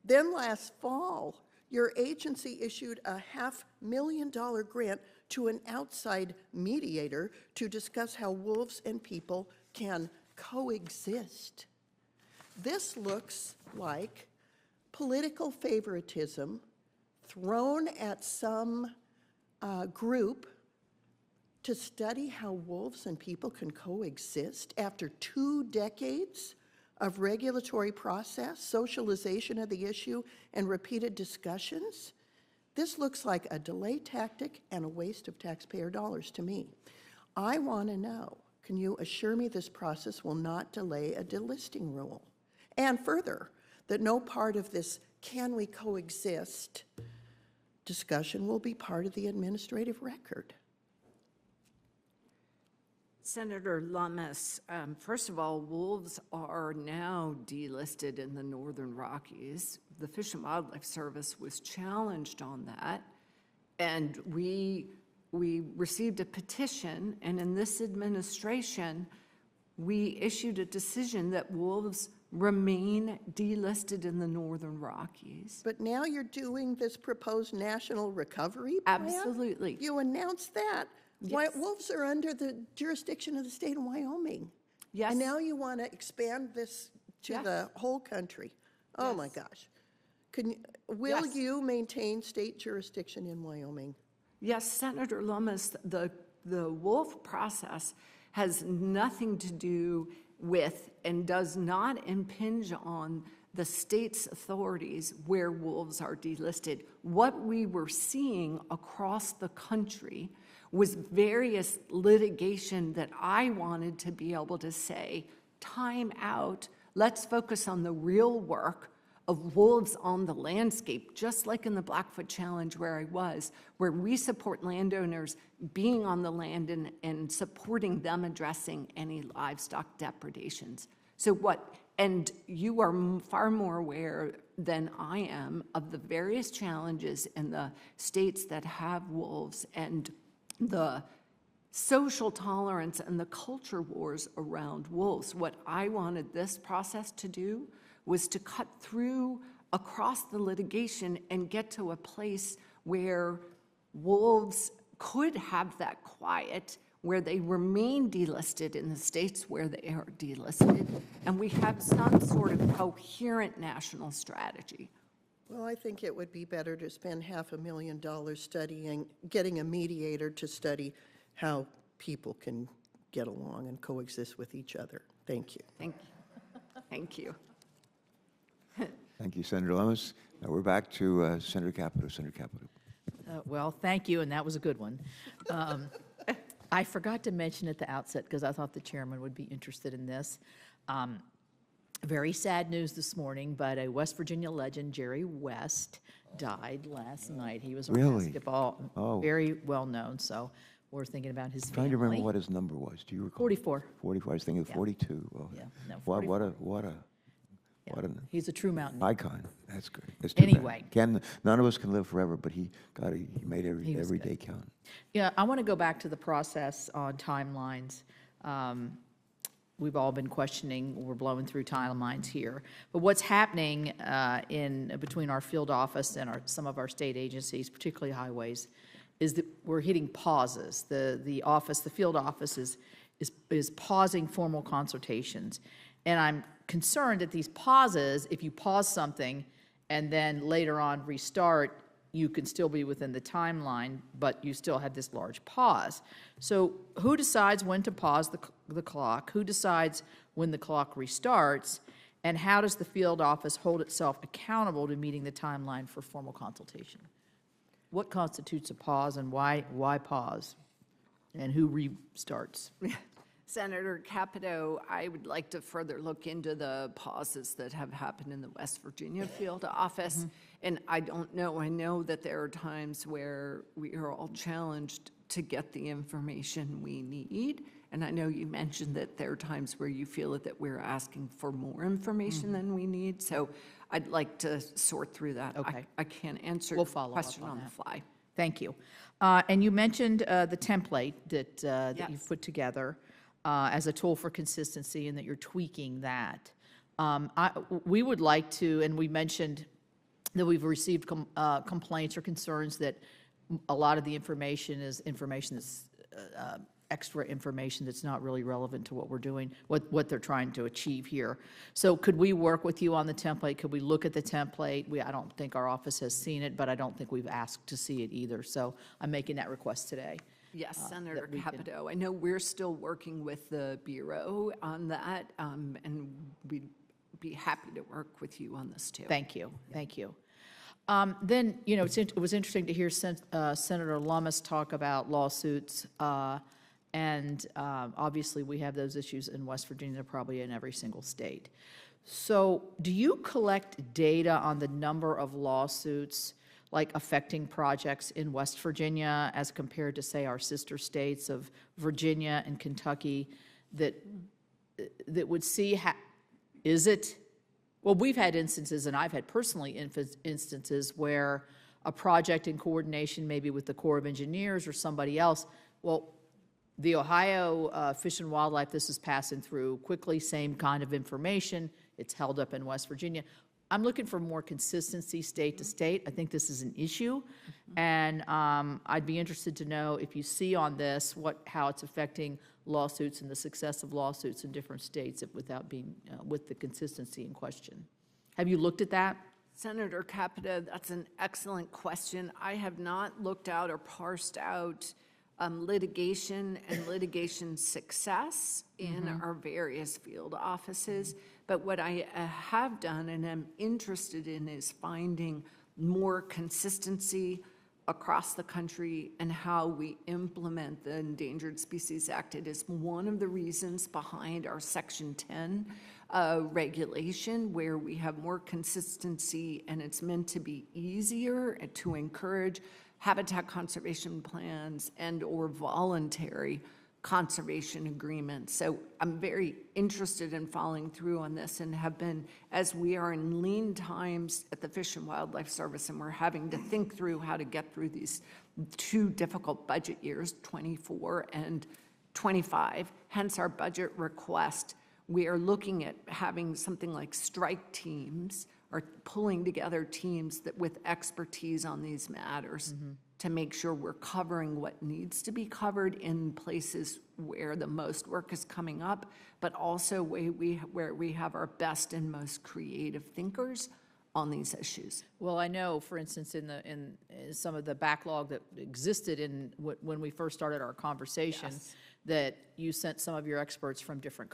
Then last fall, your agency issued a $500,000 grant to an outside mediator to discuss how wolves and people can coexist. This looks like political favoritism thrown at some group to study how wolves and people can coexist after 2 decades of regulatory process, socialization of the issue, and repeated discussions. This looks like a delay tactic and a waste of taxpayer dollars to me. I want to know, can you assure me this process will not delay a delisting rule? And further, that no part of this "can we coexist" discussion will be part of the administrative record? Senator Lummis, first of all, wolves are now delisted in the Northern Rockies. The Fish and Wildlife Service was challenged on that, and we received a petition, and in this administration, we issued a decision that wolves remain delisted in the Northern Rockies. But now you're doing this proposed national recovery plan? Absolutely. You announced that. Yes. Wolves are under the jurisdiction of the state of Wyoming. Yes. And now you want to expand this to Yes. the whole country. Oh, my Yes. gosh. Will Yes. you maintain state jurisdiction in Wyoming? Yes, Senator Lummis, the wolf process has nothing to do with and does not impinge on the state's authorities where wolves are delisted. What we were seeing across the country was various litigation that I wanted to be able to say, time out, let's focus on the real work of wolves on the landscape, just like in the Blackfoot Challenge where I was, where we support landowners being on the land and supporting them addressing any livestock depredations. And you are far more aware than I am of the various challenges in the states that have wolves and the social tolerance and the culture wars around wolves. What I wanted this process to do was to cut through across the litigation and get to a place where wolves could have that quiet, where they remain delisted in the states where they are delisted, and we have some sort of coherent national strategy. Well, I think it would be better to spend $500,000 studying, getting a mediator to study how people can get along and coexist with each other. Thank you. Thank you. Thank you. Thank you, Senator Lummis. Now we're back to Senator Capito. Senator Capito. Well, thank you, and that was a good one. I forgot to mention at the outset, because I thought the chairman would be interested in this. Very sad news this morning, but a West Virginia legend, Jerry West, died last night. He was a Really? basketball, Oh. very well known, so we're thinking about his family. Trying to remember what his number was. Do you recall? 44. 44. I was thinking of Yeah. 42. Well, Yeah, no, what a Yeah. what an He's a true mountain. icon. That's great. That's too bad. Anyway. None of us can live forever, but he made He was every good. day count. Yeah, I want to go back to the process on timelines. We've all been questioning, we're blowing through timelines here. But what's happening between our field office and some of our state agencies, particularly highways, is that we're hitting pauses. The field office is pausing formal consultations. And I'm concerned that these pauses, if you pause something and then later on restart, you can still be within the timeline, but you still had this large pause. So who decides when to pause the clock? Who decides when the clock restarts? And how does the field office hold itself accountable to meeting the timeline for formal consultation? What constitutes a pause and why pause? And who restarts? Senator Capito, I would like to further look into the pauses that have happened in the West Virginia field office. And I don't know, I know that there are times where we are all challenged to get the information we need. And I know you mentioned that there are times where you feel that we're asking for more information than we need. So I'd like to sort through that. Okay. I can't answer We'll your follow up question on on the that. fly. Thank you. And you mentioned the template that Yes. you've put together as a tool for consistency and that you're tweaking that. We would like to, and we mentioned that we've received complaints or concerns that a lot of the information is information that's extra information that's not really relevant to what we're doing, what they're trying to achieve here. So could we work with you on the template? Could we look at the template? I don't think our office has seen it, but I don't think we've asked to see it either. So I'm making that request today. Yes, Senator that we can- Capito. I know we're still working with the Bureau on that, and we'd be happy to work with you on this, too. Thank you, thank you. Then, it was interesting to hear Senator Lummis talk about lawsuits, and obviously we have those issues in West Virginia, probably in every single state. So do you collect data on the number of lawsuits, like affecting projects in West Virginia as compared to, say, our sister states of Virginia and Kentucky, that would see is it, well, we've had instances, and I've had personally instances where a project in coordination maybe with the Corps of Engineers or somebody else, well, the Ohio Fish and Wildlife, this is passing through quickly, same kind of information, it's held up in West Virginia. I'm looking for more consistency state to state. I think this is an issue, and I'd be interested to know if you see on this how it's affecting lawsuits and the success of lawsuits in different states without being with the consistency in question. Have you looked at that? Senator Capita, that's an excellent question. I have not looked out or parsed out litigation and litigation success in our various field offices. But what I have done and am interested in is finding more consistency across the country and how we implement the Endangered Species Act. It is one of the reasons behind our Section 10 regulation, where we have more consistency, and it's meant to be easier to encourage habitat conservation plans and or voluntary conservation agreements. So I'm very interested in following through on this, and have been, as we are in lean times at the Fish and Wildlife Service, and we're having to think through how to get through these two difficult budget years, 24 and 25, hence our budget request. We are looking at having something like strike teams, or pulling together teams that with expertise on these matters to make sure we're covering what needs to be covered in places where the most work is coming up, but also where we have our best and most creative thinkers on these issues. Well, I know, for instance, in some of the backlog that existed when we first started our conversation, that you sent some of your experts from different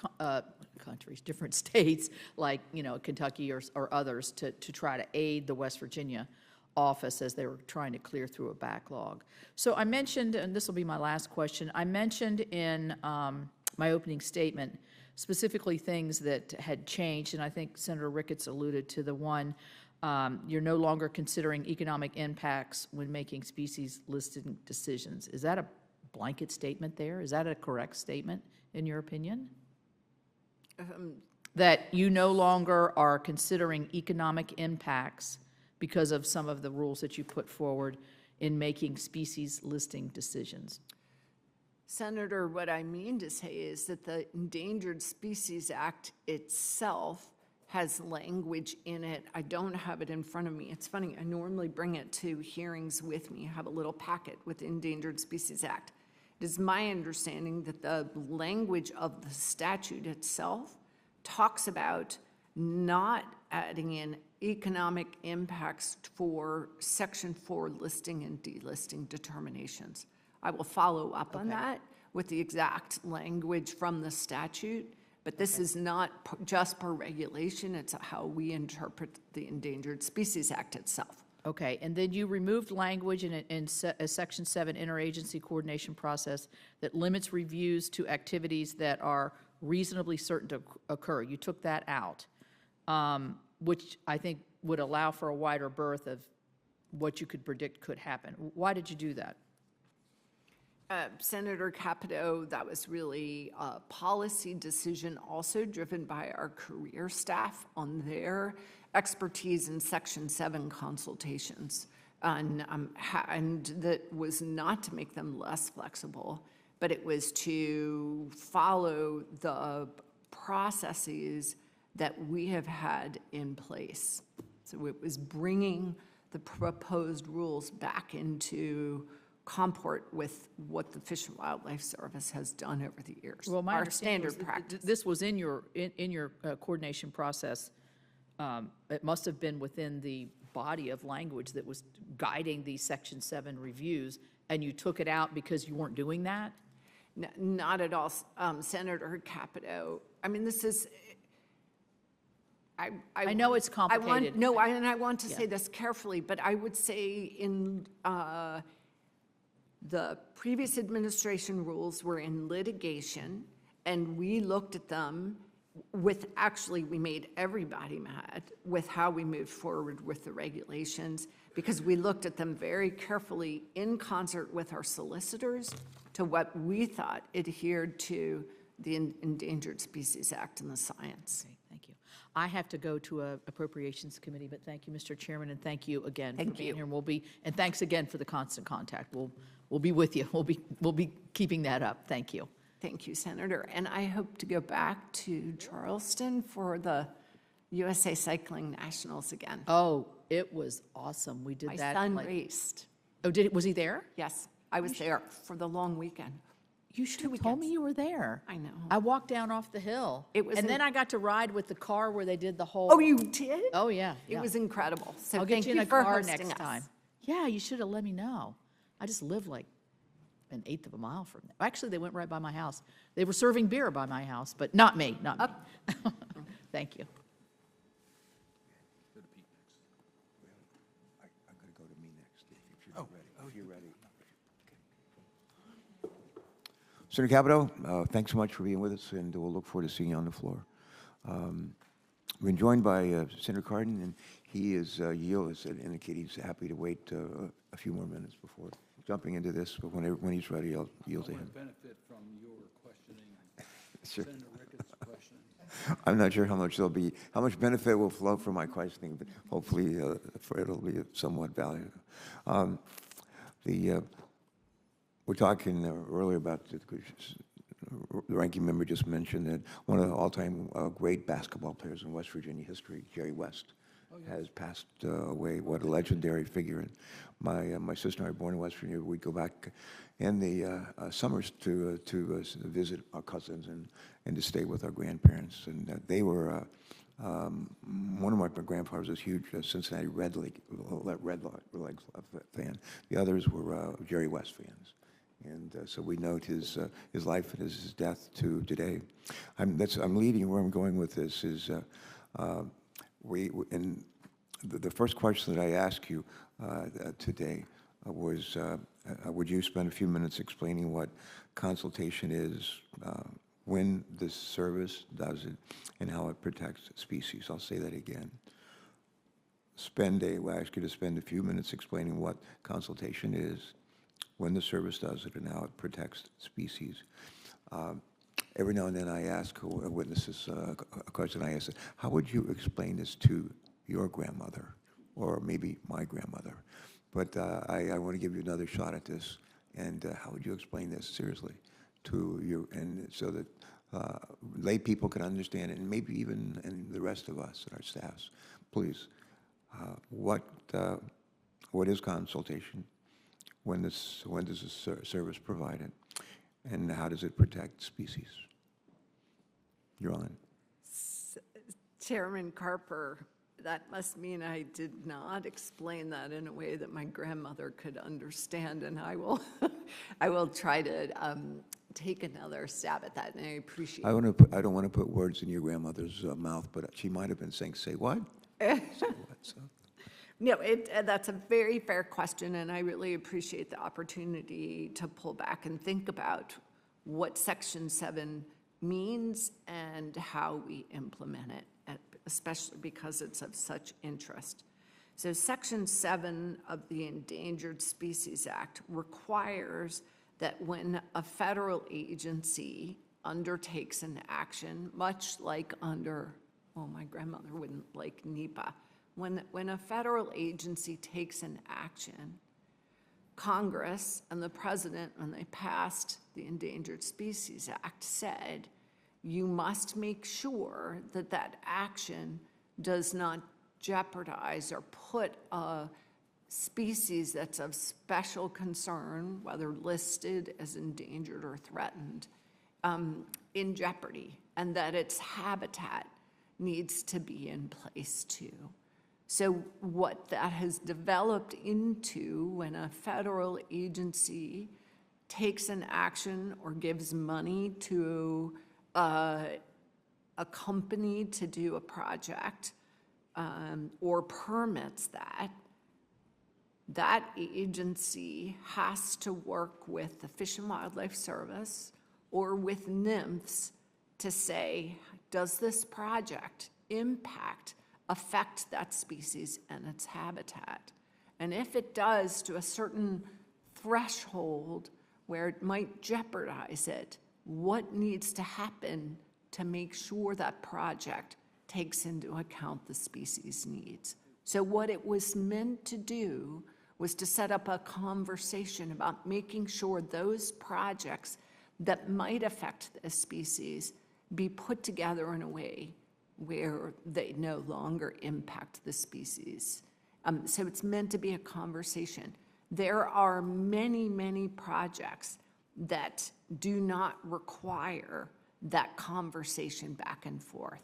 countries, different states, like, Kentucky or others, to try to aid the West Virginia office as they were trying to clear through a backlog. So I mentioned, and this will be my last question, I mentioned in my opening statement specifically things that had changed, and I think Senator Ricketts alluded to the one, you're no longer considering economic impacts when making species listing decisions. Is that a blanket statement there? Is that a correct statement, in your opinion? That you no longer are considering economic impacts because of some of the rules that you put forward in making species listing decisions? Senator, what I mean to say is that the Endangered Species Act itself has language in it. I don't have it in front of me. It's funny, I normally bring it to hearings with me. I have a little packet with the Endangered Species Act. It is my understanding that the language of the statute itself talks about not adding in economic impacts for Section 4 listing and delisting determinations. I will follow up on that with the exact language from the statute, but this is not just per regulation, it's how we interpret the Endangered Species Act itself. Okay, and then you removed language in Section 7 interagency coordination process that limits reviews to activities that are reasonably certain to occur. You took that out, which I think would allow for a wider berth of what you could predict could happen. Why did you do that? Senator Capito, that was really a policy decision also driven by our career staff on their expertise in Section 7 consultations. And that was not to make them less flexible, but it was to follow the processes that we have had in place. So it was bringing the proposed rules back into comport with what the Fish and Wildlife Service has done over the years. Well, my our understanding standard was that practice. this was in your coordination process. It must have been within the body of language that was guiding these Section 7 reviews, and you took it out because you weren't doing that? Not at all, Senator Capito. I mean, this is. I know it's complicated. I want to say this carefully, but I would say in the previous administration rules were in litigation, and we looked at them we made everybody mad with how we moved forward with the regulations, because we looked at them very carefully in concert with our solicitors to what we thought adhered to the Endangered Species Act and the science. Okay, thank you. I have to go to a Appropriations Committee, but thank you, Mr. Chairman, and thank you again for Thank being you. here. And thanks again for the constant contact. We'll be with you. We'll be keeping that up. Thank you. Thank you, Senator. And I hope to go back to Charleston for the USA Cycling Nationals again. Oh, it was awesome. We did My that. son raced. Oh, was he there? Yes, I was there for the long weekend. You should have told me you were there. I know. I walked down off the hill. And then I got to ride with the car where they did the whole. Oh, you did? Oh, yeah. It yeah. was incredible. So I'll get thank you in a for car hosting next us. time. Yeah, you should have let me know. I just live like an eighth of a mile from there. Actually, they went right by my house. They were serving beer by my house, but not me, not me. Thank you. I'm going to go to me next, if you're ready. If you're ready. Senator Capito, thanks so much for being with us, and we'll look forward to seeing you on the floor. We've been joined by Senator Cardin, and he is, Yale has indicated he's happy to wait a few more minutes before jumping into this, but when he's ready, I'll yield to him. Benefit from your questioning, Sure. Senator Ricketts' questioning. I'm not sure how much benefit will flow from my questioning, but hopefully it'll be somewhat valuable. We're talking earlier about the ranking member just mentioned that one of the all-time great basketball players in West Virginia history, Jerry West, has passed away. What a legendary figure. And my sister and I were born in West Virginia. We'd go back in the summers to visit our cousins and to stay with our grandparents. And they were, one of my grandfathers was a huge Cincinnati Red Legs fan. The others were Jerry West fans. And so we note his life and his death to today. I'm leading where I'm going with this is and the first question that I asked you today was, would you spend a few minutes explaining what consultation is, when this service does it, and how it protects species? I'll say that again. We'll ask you to spend a few minutes explaining what consultation is, when the service does it, and how it protects species. Every now and then I ask witnesses a question. I ask, how would you explain this to your grandmother, or maybe my grandmother? But I want to give you another shot at this. And how would you explain this seriously to you, and so that lay people can understand it, and maybe even and the rest of us, our staffs, please. What is consultation? When does this service provide it? And how does it protect species? You're on. Chairman Carper, that must mean I did not explain that in a way that my grandmother could understand, and I will, I will try to take another stab at that, and I appreciate I don't want to put words in your grandmother's mouth, but she might have been saying, "Say what?" Say what? So. No, that's a very fair question, and I really appreciate the opportunity to pull back and think about what Section 7 means and how we implement it, especially because it's of such interest. So Section 7 of the Endangered Species Act requires that when a federal agency undertakes an action, much like under, well, my grandmother wouldn't like NEPA, when a federal agency takes an action, Congress and the president, when they passed the Endangered Species Act, said, you must make sure that that action does not jeopardize or put a species that's of special concern, whether listed as endangered or threatened, in jeopardy, and that its habitat needs to be in place too. So what that has developed into, when a federal agency takes an action or gives money to a company to do a project, or permits that agency has to work with the Fish and Wildlife Service or with NIMFs to say, does this project affect that species and its habitat? And if it does to a certain threshold where it might jeopardize it, what needs to happen to make sure that project takes into account the species needs? So what it was meant to do was to set up a conversation about making sure those projects that might affect the species be put together in a way where they no longer impact the species. So it's meant to be a conversation. There are many, many projects that do not require that conversation back and forth,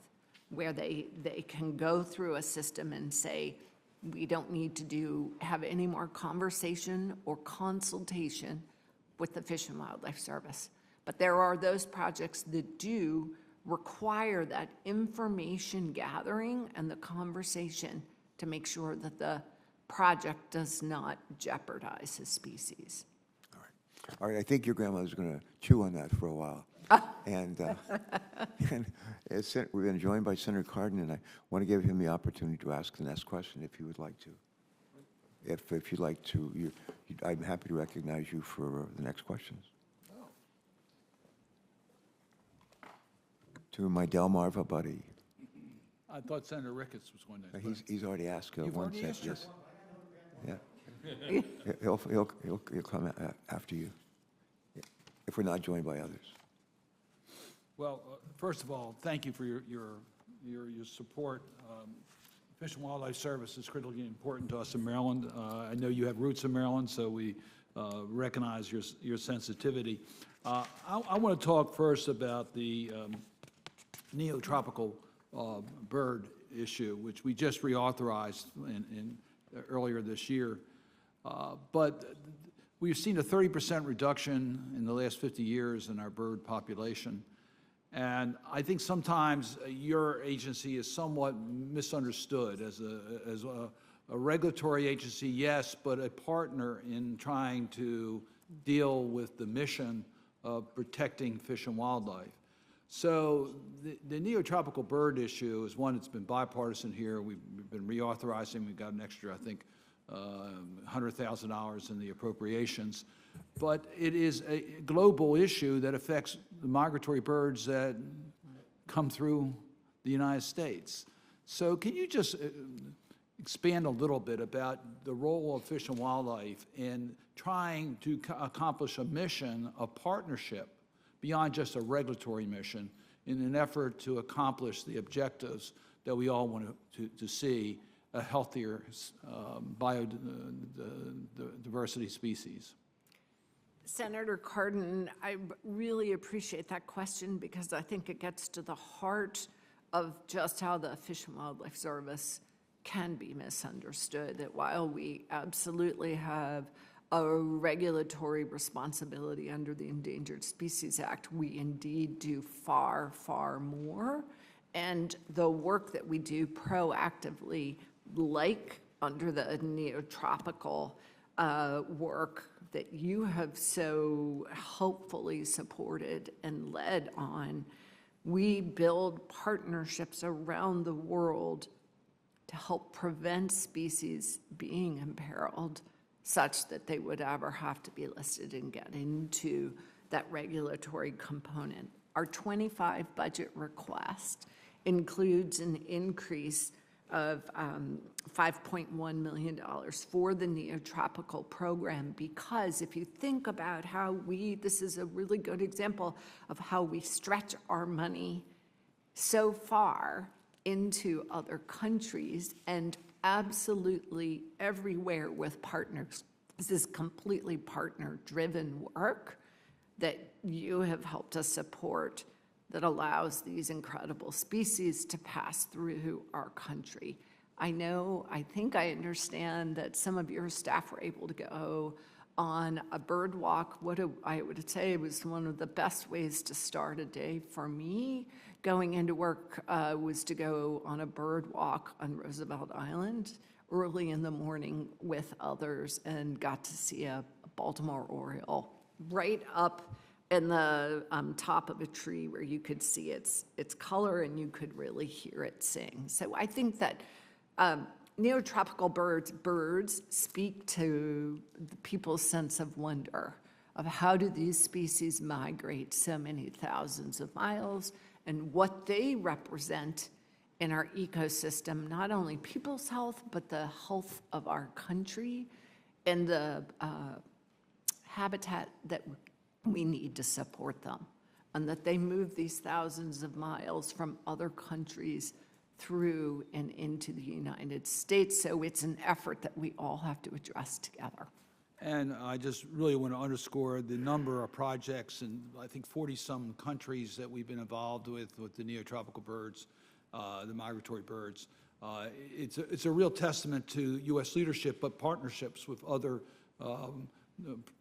where they can go through a system and say, we don't need to have any more conversation or consultation with the Fish and Wildlife Service. But there are those projects that do require that information gathering and the conversation to make sure that the project does not jeopardize the species. All right, I think your grandmother's going to chew on that for a while. And, we've been joined by Senator Cardin, and I want to give him the opportunity to ask the next question if he would like to. If you'd like to, I'm happy to recognize you for the next questions. To my Delmarva buddy. I thought Senator Ricketts was going to. He's already asked You've one already set, asked her? yes. Yeah. He'll come after you, if we're not joined by others. Well, first of all, thank you for your support. Fish and Wildlife Service is critically important to us in Maryland. I know you have roots in Maryland, so we recognize your sensitivity. I want to talk first about the Neotropical bird issue, which we just reauthorized earlier this year. But we've seen a 30% reduction in the last 50 years in our bird population. And I think sometimes your agency is somewhat misunderstood as a regulatory agency, yes, but a partner in trying to deal with the mission of protecting fish and wildlife. So the Neotropical bird issue is one that's been bipartisan here. We've been reauthorizing. We've got an extra, I think, $100,000 in the appropriations. But it is a global issue that affects the migratory birds that come through the United States. So can you just expand a little bit about the role of Fish and Wildlife in trying to accomplish a mission of partnership beyond just a regulatory mission in an effort to accomplish the objectives that we all want to see, a healthier biodiversity species? Senator Cardin, I really appreciate that question because I think it gets to the heart of just how the Fish and Wildlife Service can be misunderstood, that while we absolutely have a regulatory responsibility under the Endangered Species Act, we indeed do far, far more. And the work that we do proactively, like under the Neotropical work that you have so helpfully supported and led on, we build partnerships around the world to help prevent species being imperiled such that they would ever have to be listed and get into that regulatory component. Our 25 budget request includes an increase of $5.1 million for the Neotropical program, because if you think about how this is a really good example of how we stretch our money so far into other countries and absolutely everywhere with partners. This is completely partner-driven work that you have helped us support that allows these incredible species to pass through our country. I think I understand that some of your staff were able to go on a bird walk. I would say was one of the best ways to start a day for me going into work was to go on a bird walk on Roosevelt Island early in the morning with others and got to see a Baltimore Oriole right up in the top of a tree where you could see its color and you could really hear it sing. So I think that neotropical birds speak to the people's sense of wonder of how do these species migrate so many thousands of miles and what they represent in our ecosystem, not only people's health, but the health of our country and the habitat that we need to support them, and that they move these thousands of miles from other countries through and into the United States. So it's an effort that we all have to address together. And I just really want to underscore the number of projects in, I think, 40-some countries that we've been involved with the neotropical birds, the migratory birds. It's a real testament to U.S. leadership, but partnerships with other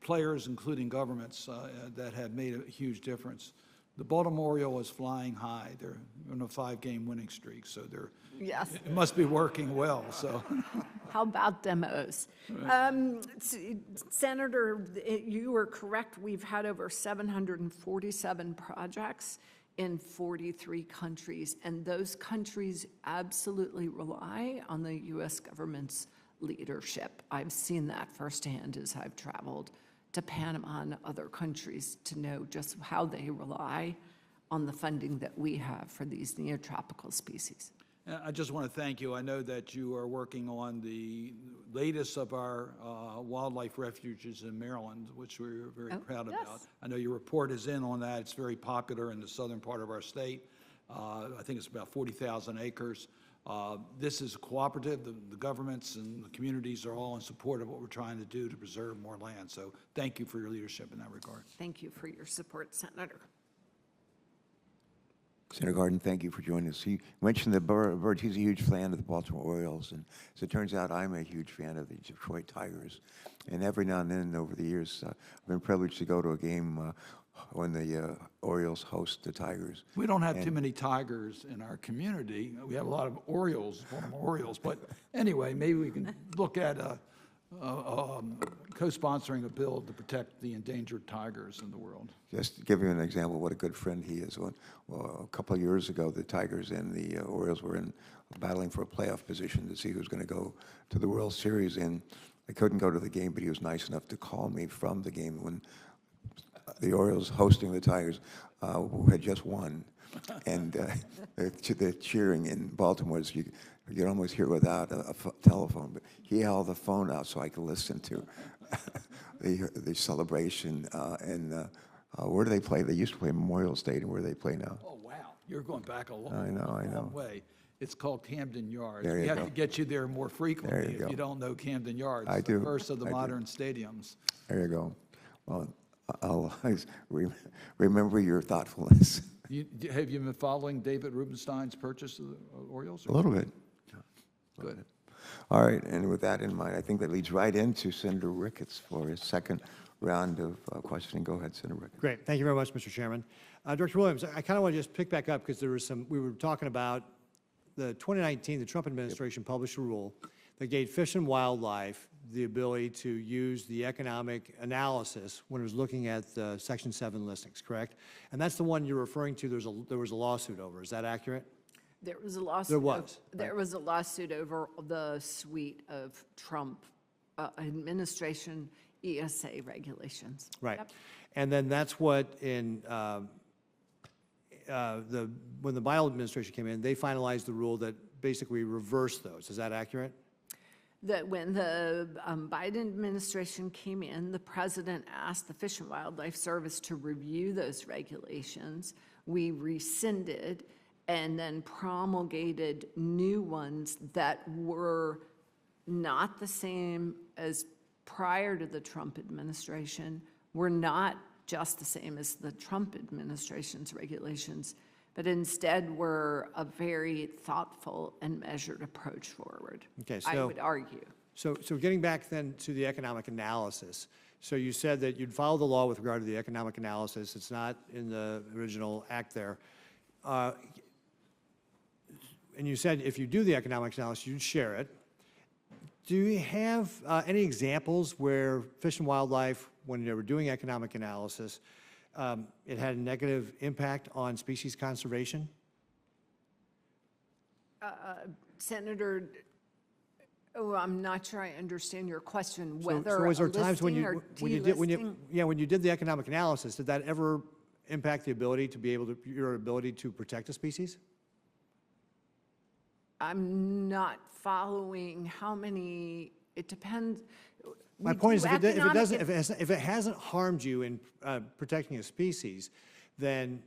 players, including governments, that have made a huge difference. The Baltimore Oriole is flying high. They're on a 5-game winning streak, so Yes. it must be working well. So, How about demos? Senator, you are correct. We've had over 747 projects in 43 countries, and those countries absolutely rely on the U.S. government's leadership. I've seen that firsthand as I've traveled to Panama and other countries to know just how they rely on the funding that we have for these neotropical species. I just want to thank you. I know that you are working on the latest of our wildlife refuges in Maryland, which we're very proud yes. about. I know your report is in on that. It's very popular in the southern part of our state. I think it's about 40,000 acres. This is cooperative. The governments and the communities are all in support of what we're trying to do to preserve more land. So thank you for your leadership in that regard. Thank you for your support, Senator. Senator Garden, thank you for joining us. You mentioned the birds. He's a huge fan of the Baltimore Orioles, and as it turns out, I'm a huge fan of the Detroit Tigers. And every now and then over the years, I've been privileged to go to a game when the Orioles host the Tigers. We don't have too many tigers in our community. We have a lot of Orioles, Baltimore Orioles. But anyway, maybe we can look at co-sponsoring a bill to protect the endangered tigers in the world. Just to give you an example of what a good friend he is. Well, a couple of years ago, the Tigers and the Orioles were battling for a playoff position to see who's going to go to the World Series. And I couldn't go to the game, but he was nice enough to call me from the game when the Orioles hosting the Tigers, who had just won. And the cheering in Baltimore, you could almost hear without a telephone. But he held the phone out so I could listen to the celebration. Where do they play? They used to play Memorial Stadium. Where do they play now? Oh, wow. You're going back a long, I know. long way. It's called Camden Yards. There We you have go. to get you there more frequently There you if go. you don't know Camden Yards. I do. The first of the I do. modern stadiums. There you go. Well, I'll always remember your thoughtfulness. Have you been following David Rubenstein's purchase of the Orioles? A little bit. Good. All right, and with that in mind, I think that leads right into Senator Ricketts for his second round of questioning. Go ahead, Senator Ricketts. Great. Thank you very much, Mr. Chairman. Director Williams, I kind of want to just pick back up because we were talking about the 2019, the Trump administration published a rule that gave Fish and Wildlife the ability to use the economic analysis when it was looking at the Section 7 listings, correct? And that's the one you're referring to there was a lawsuit over. Is that accurate? There was a lawsuit. There was. There was a lawsuit over the suite of Trump administration ESA regulations. Right. Yep. And then that's what when the Biden administration came in, they finalized the rule that basically reversed those. Is that accurate? That when the Biden administration came in, the president asked the Fish and Wildlife Service to review those regulations. We rescinded and then promulgated new ones that were not the same as prior to the Trump administration, were not just the same as the Trump administration's regulations, but instead were a very thoughtful and measured approach forward. Okay, I so- would argue. So getting back then to the economic analysis, so you said that you'd follow the law with regard to the economic analysis. It's not in the original act there. And you said if you do the economic analysis, you'd share it. Do you have any examples where Fish and Wildlife, when they were doing economic analysis, it had a negative impact on species conservation? Senator, I'm not sure I understand your question, So whether was a there times when listing or you did, delisting. when you did the economic analysis, did that ever impact the ability to be able to, your ability to protect a species? I'm not following how many, it depends. My We point is, do if it economic doesn't, if it hasn't harmed you in protecting a species, then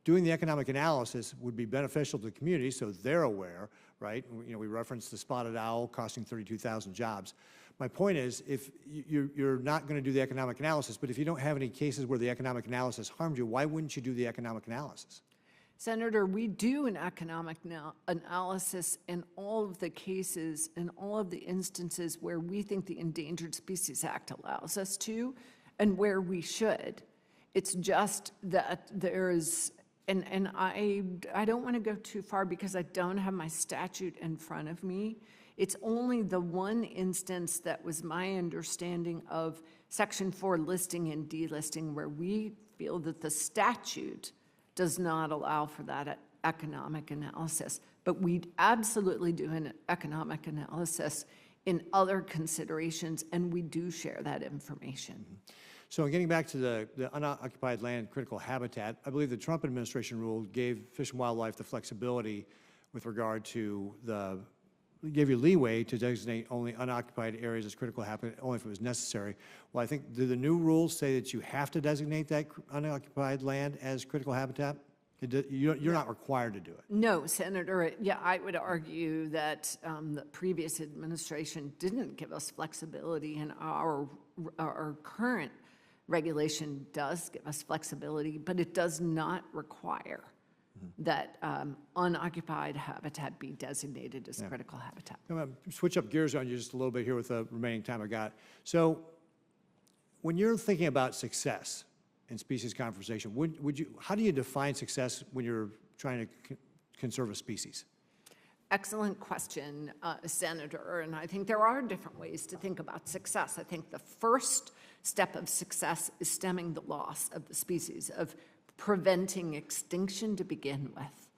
doing the economic analysis would be beneficial to the community, so they're aware, right? You know, we referenced the spotted owl costing 32,000 jobs. My point is, if you're not going to do the economic analysis, but if you don't have any cases where the economic analysis harmed you, why wouldn't you do the economic analysis? Senator, we do an economic analysis in all of the cases, in all of the instances where we think the Endangered Species Act allows us to, and where we should. It's just that there's, and I don't want to go too far because I don't have my statute in front of me. It's only the one instance that was my understanding of Section 4 listing and delisting where we feel that the statute does not allow for that economic analysis. But we absolutely do an economic analysis in other considerations, and we do share that information. So getting back to the unoccupied land critical habitat, I believe the Trump administration rule gave Fish and Wildlife the flexibility with regard to gave you leeway to designate only unoccupied areas as critical habitat only if it was necessary. Well, I think, do the new rules say that you have to designate that unoccupied land as critical habitat? You're not required to do it. No, Senator, yeah, I would argue that the previous administration didn't give us flexibility, and our current regulation does give us flexibility, but it does not require that unoccupied habitat be designated as critical habitat. I'm going to switch up gears on you just a little bit here with the remaining time I got. So when you're thinking about success in species conservation, how do you define success when you're trying to conserve a species? Excellent question, Senator, and I think there are different ways to think about success. I think the first step of success is stemming the loss of the species, of preventing extinction to begin with.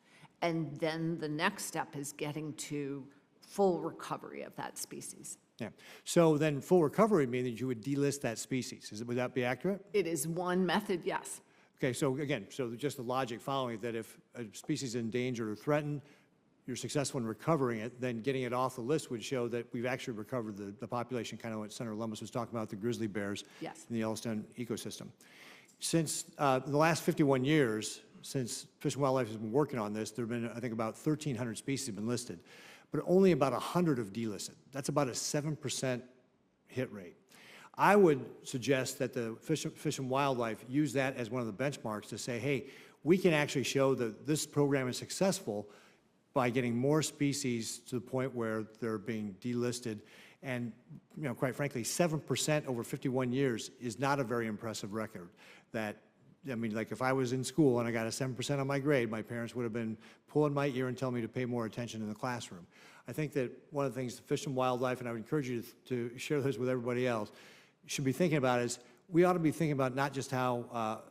And then the next step is getting to full recovery of that species. Yeah. So then full recovery would mean that you would delist that species. Would that be accurate? It is one method, yes. Okay, so again, so just the logic following that if a species is endangered or threatened, you're successful in recovering it, then getting it off the list would show that we've actually recovered the population, kind of what Senator Lummis was talking about, the grizzly bears Yes. in the Yellowstone ecosystem. Since the last 51 years, since Fish and Wildlife has been working on this, there have been, I think, about 1,300 species have been listed, but only about 100 have delisted. That's about a 7% hit rate. I would suggest that the Fish and Wildlife use that as one of the benchmarks to say, hey, we can actually show that this program is successful by getting more species to the point where they're being delisted. And, you know, quite frankly, 7% over 51 years is not a very impressive record. That, I mean, like if I was in school and I got a 7% on my grade, my parents would have been pulling my ear and telling me to pay more attention in the classroom. I think that one of the things the Fish and Wildlife, and I would encourage you to share this with everybody else, should be thinking about is we ought to be thinking about not just how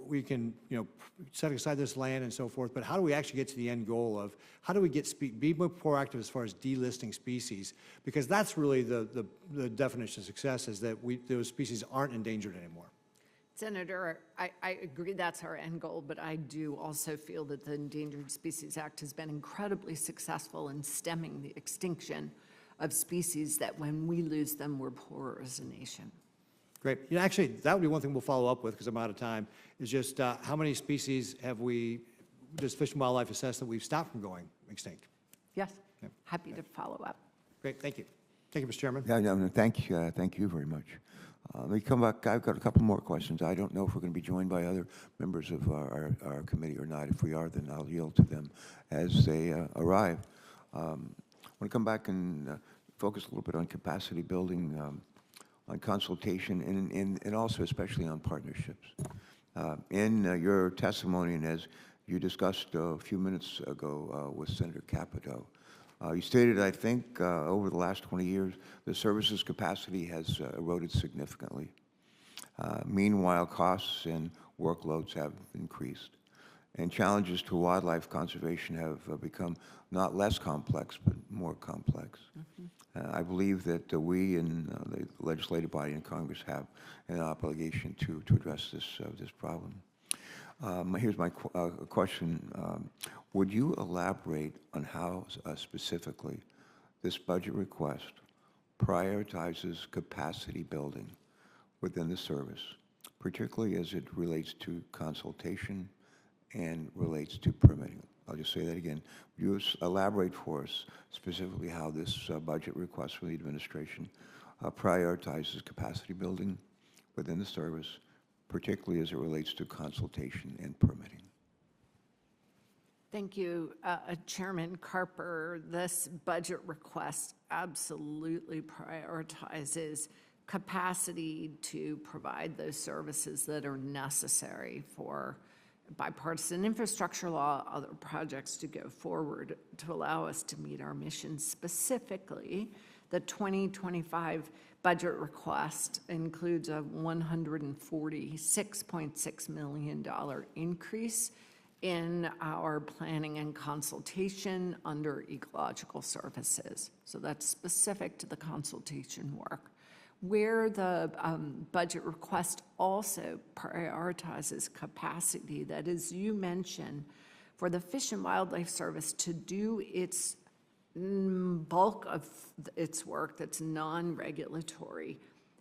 we can, you know, set aside this land and so forth, but how do we actually get to the end goal of how do we get be more proactive as far as delisting species? Because that's really the definition of success, is that those species aren't endangered anymore. Senator, I agree that's our end goal, but I do also feel that the Endangered Species Act has been incredibly successful in stemming the extinction of species that when we lose them, we're poorer as a nation. Great. You know, actually, that would be one thing we'll follow up with, because I'm out of time, is just how many species does Fish and Wildlife assess that we've stopped from going extinct? Yes, Yeah. happy to follow up. Great, thank you. Thank you, Mr. Chairman. Yeah, no, thank you very much. Let me come back. I've got a couple more questions. I don't know if we're going to be joined by other members of our committee or not. If we are, then I'll yield to them as they arrive. I want to come back and focus a little bit on capacity building, on consultation, and also especially on partnerships. In your testimony, and as you discussed a few minutes ago with Senator Capito, you stated, I think, over the last 20 years, the services capacity has eroded significantly. Meanwhile, costs and workloads have increased. And challenges to wildlife conservation have become not less complex, but more complex. I believe that we in the legislative body in Congress have an obligation to address this problem. Here's my question. Would you elaborate on how specifically this budget request prioritizes capacity building within the service, particularly as it relates to consultation and relates to permitting? I'll just say that again. Would you elaborate for us specifically how this budget request from the administration prioritizes capacity building within the service, particularly as it relates to consultation and permitting? Thank you, Chairman Carper. This budget request absolutely prioritizes capacity to provide those services that are necessary for bipartisan infrastructure law, other projects to go forward to allow us to meet our mission. Specifically, the 2025 budget request includes a $146.6 million increase in our planning and consultation under ecological services. So that's specific to the consultation work. Where the budget request also prioritizes capacity, that is, you mentioned, for the Fish and Wildlife Service to do its bulk of its work that's non-regulatory,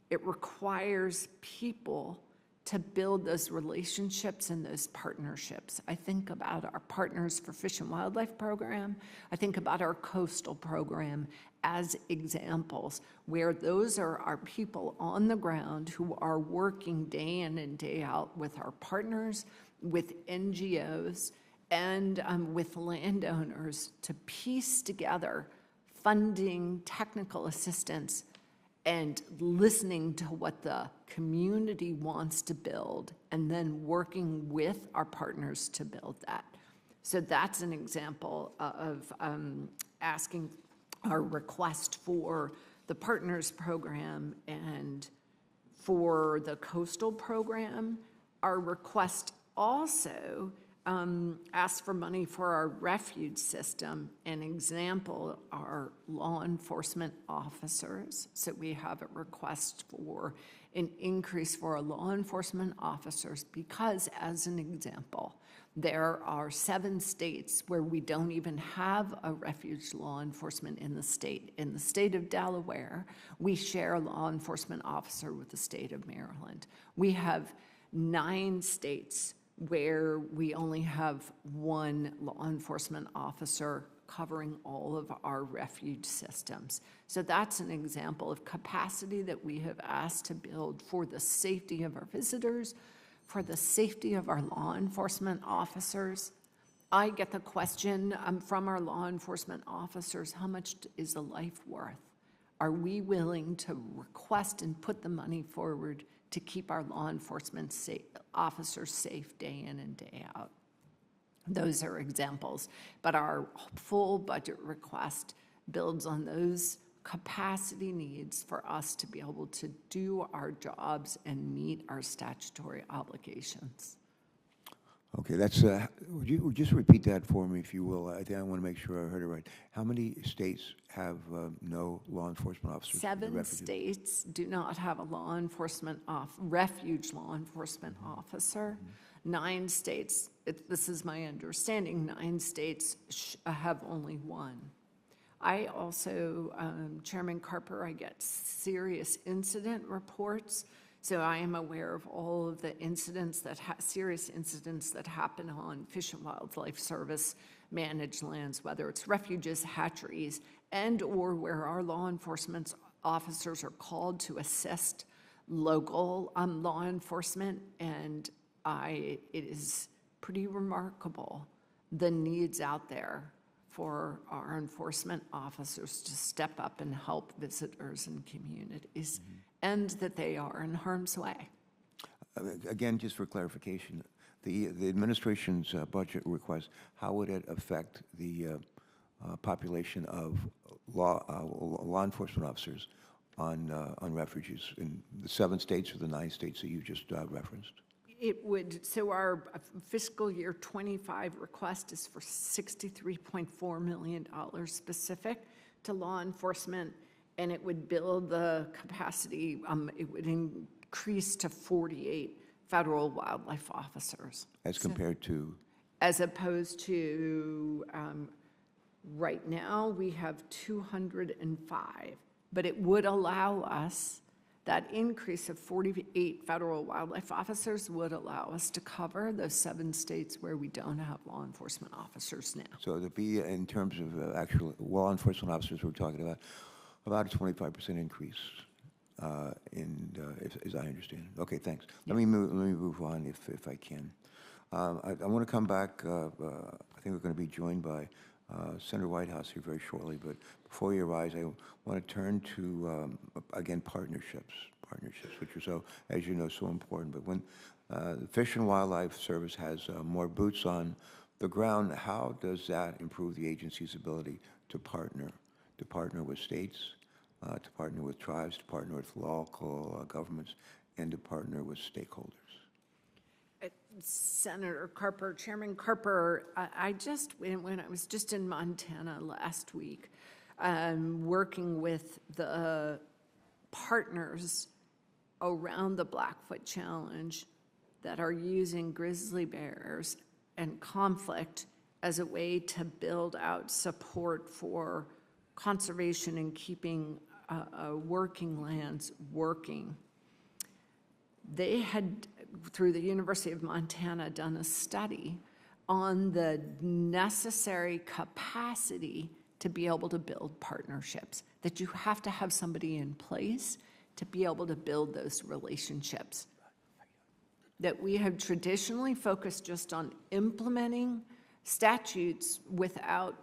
it requires people to build those relationships and those partnerships. I think about our Partners for Fish and Wildlife program. I think about our coastal program as examples where those are our people on the ground who are working day in and day out with our partners, with NGOs, and with landowners to piece together funding, technical assistance, and listening to what the community wants to build, and then working with our partners to build that. So that's an example of asking our request for the Partners program. And for the coastal program, our request also asks for money for our refuge system. An example are law enforcement officers. So we have a request for an increase for our law enforcement officers because, as an example, there are 7 states where we don't even have a refuge law enforcement in the state. In the state of Delaware, we share a law enforcement officer with the state of Maryland. We have 9 states where we only have 1 law enforcement officer covering all of our refuge systems. So that's an example of capacity that we have asked to build for the safety of our visitors, for the safety of our law enforcement officers. I get the question from our law enforcement officers, how much is a life worth? Are we willing to request and put the money forward to keep our law enforcement officers safe day in and day out? Those are examples, but our full budget request builds on those capacity needs for us to be able to do our jobs and meet our statutory obligations. Okay, that's, would you just repeat that for me, if you will? I think I want to make sure I heard it right. How many states have no law enforcement officers? 7 states do not have a law enforcement refuge law enforcement officer. 9 states, this is my understanding, 9 states have only 1. I also, Chairman Carper, I get serious incident reports. So I am aware of all of the incidents that, serious incidents that happen on Fish and Wildlife Service managed lands, whether it's refuges, hatcheries, and or where our law enforcement officers are called to assist local law enforcement. And it is pretty remarkable the needs out there for our enforcement officers to step up and help visitors and communities, and that they are in harm's way. Again, just for clarification, the administration's budget request, how would it affect the population of law enforcement officers on refuges in the 7 states or the 9 states that you just referenced? It would, so our fiscal year '25 request is for $63.4 million specific to law enforcement, and it would build the capacity, it would increase to 48 federal wildlife officers. As compared to, As opposed to, right now, we have 205. But it would allow us, that increase of 48 federal wildlife officers would allow us to cover those 7 states where we don't have law enforcement officers now. so to be, in terms of actual law enforcement officers, we're talking about a 25% increase as I understand it. Okay, thanks. Let me move on if I can. I want to come back. I think we're going to be joined by Senator Whitehouse here very shortly, but before you rise, I want to turn to, again, partnerships, which are so, as you know, so important. But when the Fish and Wildlife Service has more boots on the ground, how does that improve the agency's ability to partner with states, to partner with tribes, to partner with local governments, and to partner with stakeholders? Senator Carper, Chairman Carper, when I was just in Montana last week, working with the partners around the Blackfoot Challenge that are using grizzly bears and conflict as a way to build out support for conservation and keeping working lands working. They had, through the University of Montana, done a study on the necessary capacity to be able to build partnerships, that you have to have somebody in place to be able to build those relationships. That we have traditionally focused just on implementing statutes without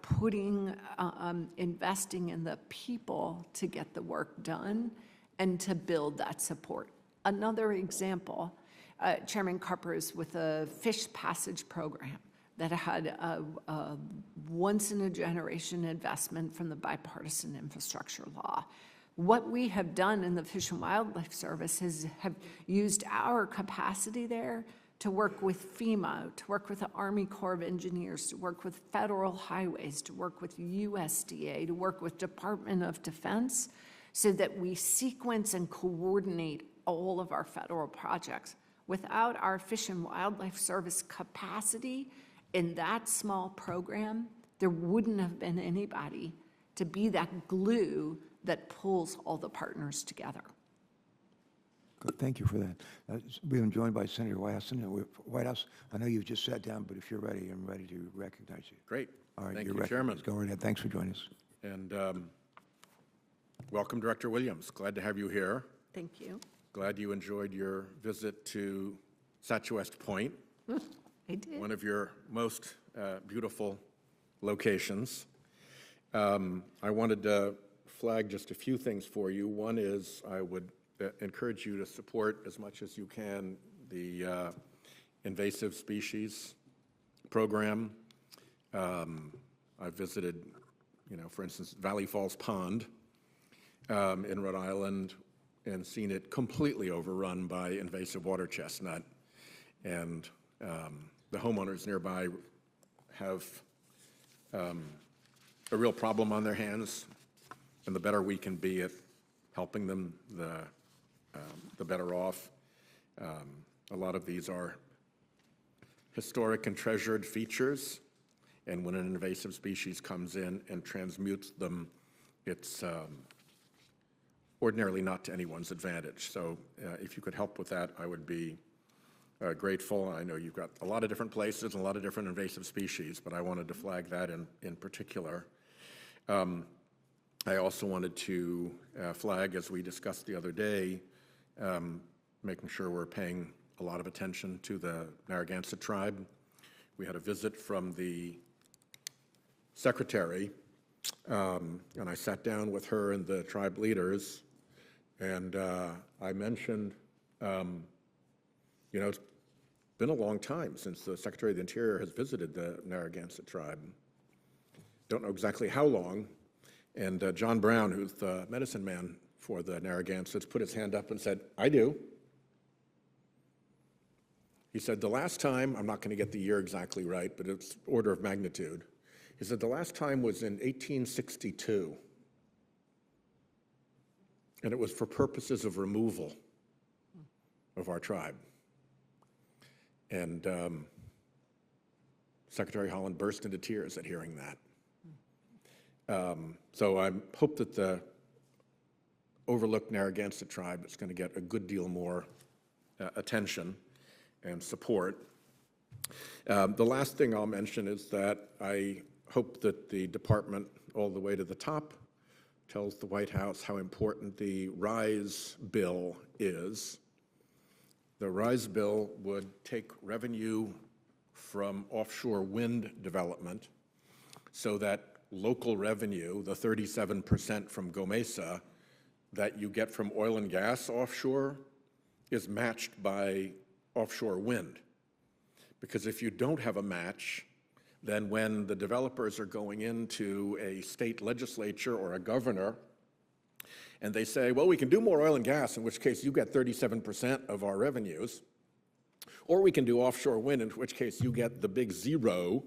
investing in the people to get the work done and to build that support. Another example, Chairman Carper, is with a fish passage program that had a once-in-a-generation investment from the bipartisan infrastructure law. What we have done in the Fish and Wildlife Service is have used our capacity there to work with FEMA, to work with the Army Corps of Engineers, to work with federal highways, to work with USDA, to work with Department of Defense, so that we sequence and coordinate all of our federal projects. Without our Fish and Wildlife Service capacity in that small program, there wouldn't have been anybody to be that glue that pulls all the partners together. Good, thank you for that. We've been joined by Senator Whitehouse. I know you've just sat down, but if you're ready, I'm ready to recognize you. Great. All right, Thank you're you, ready. Chairman. Go right ahead. Thanks for joining us. And welcome, Director Williams. Glad to have you here. Thank you. Glad you enjoyed your visit to Satchwest Point, I did. one of your most beautiful locations. I wanted to flag just a few things for you. One is I would encourage you to support as much as you can the invasive species program. I visited, for instance, Valley Falls Pond in Rhode Island and seen it completely overrun by invasive water chestnut. And the homeowners nearby have a real problem on their hands. And the better we can be at helping them, the better off. A lot of these are historic and treasured features. And when an invasive species comes in and transmutes them, it's ordinarily not to anyone's advantage. So if you could help with that, I would be grateful. I know you've got a lot of different places and a lot of different invasive species, but I wanted to flag that in particular. I also wanted to flag, as we discussed the other day, making sure we're paying a lot of attention to the Narragansett tribe. We had a visit from the secretary, and I sat down with her and the tribe leaders, and I mentioned, it's been a long time since the Secretary of the Interior has visited the Narragansett tribe. Don't know exactly how long. And John Brown, who's the medicine man for the Narragansetts, put his hand up and said, "I do." He said, the last time, I'm not going to get the year exactly right, but it's order of magnitude. He said, the last time was in 1862, and it was for purposes of removal of our tribe. And Secretary Holland burst into tears at hearing that. So I hope that the overlooked Narragansett tribe is going to get a good deal more attention and support. The last thing I'll mention is that I hope that the department, all the way to the top, tells the White House how important the RISE bill is. The RISE bill would take revenue from offshore wind development so that local revenue, the 37% from GOMESA that you get from oil and gas offshore, is matched by offshore wind. Because if you don't have a match, then when the developers are going into a state legislature or a governor and they say, well, we can do more oil and gas, in which case you get 37% of our revenues, or we can do offshore wind, in which case you get the big zero,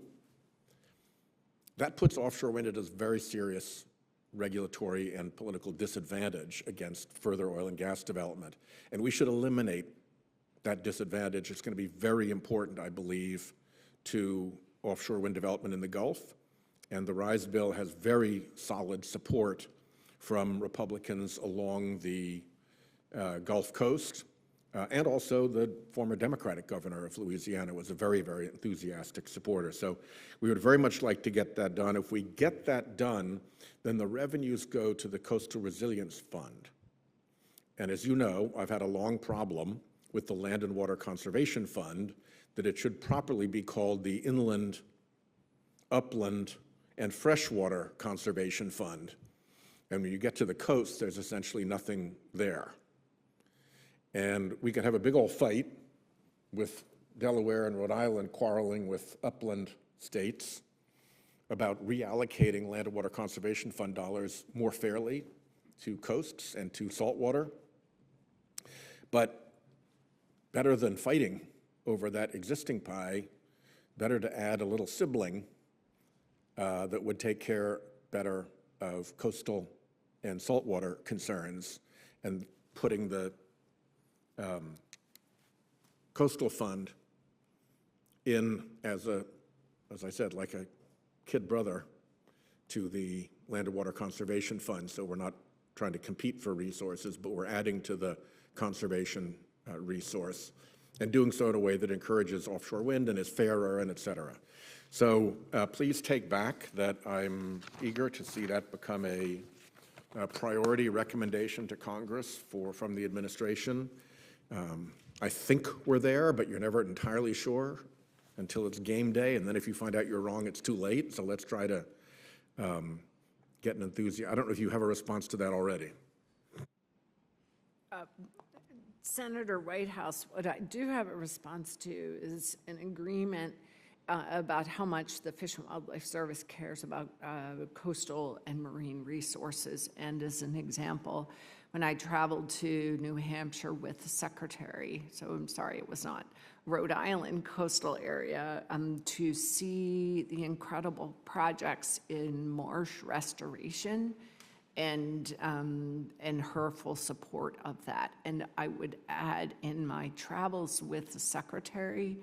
that puts offshore wind at a very serious regulatory and political disadvantage against further oil and gas development. And we should eliminate that disadvantage. It's going to be very important, I believe, to offshore wind development in the Gulf. And the RISE bill has very solid support from Republicans along the Gulf Coast. And also the former Democratic governor of Louisiana was a very, very enthusiastic supporter. So we would very much like to get that done. If we get that done, then the revenues go to the Coastal Resilience Fund. And as you know, I've had a long problem with the Land and Water Conservation Fund, that it should properly be called the Inland, Upland, and Freshwater Conservation Fund. And when you get to the coast, there's essentially nothing there. And we could have a big old fight with Delaware and Rhode Island quarreling with upland states about reallocating Land and Water Conservation Fund dollars more fairly to coasts and to saltwater. But better than fighting over that existing pie, better to add a little sibling that would take care better of coastal and saltwater concerns, and putting the coastal fund in as I said, like a kid brother to the Land and Water Conservation Fund. So we're not trying to compete for resources, but we're adding to the conservation resource, and doing so in a way that encourages offshore wind and is fairer and et cetera. So please take back that I'm eager to see that become a priority recommendation to Congress from the administration. I think we're there, but you're never entirely sure until it's game day, and then if you find out you're wrong, it's too late. So let's try to get an enthusiasm. I don't know if you have a response to that already. Senator Whitehouse, what I do have a response to is an agreement about how much the Fish and Wildlife Service cares about coastal and marine resources. And as an example, when I traveled to New Hampshire with the secretary, so I'm sorry, it was not Rhode Island coastal area, to see the incredible projects in marsh restoration and her full support of that. And I would add, in my travels with the secretary,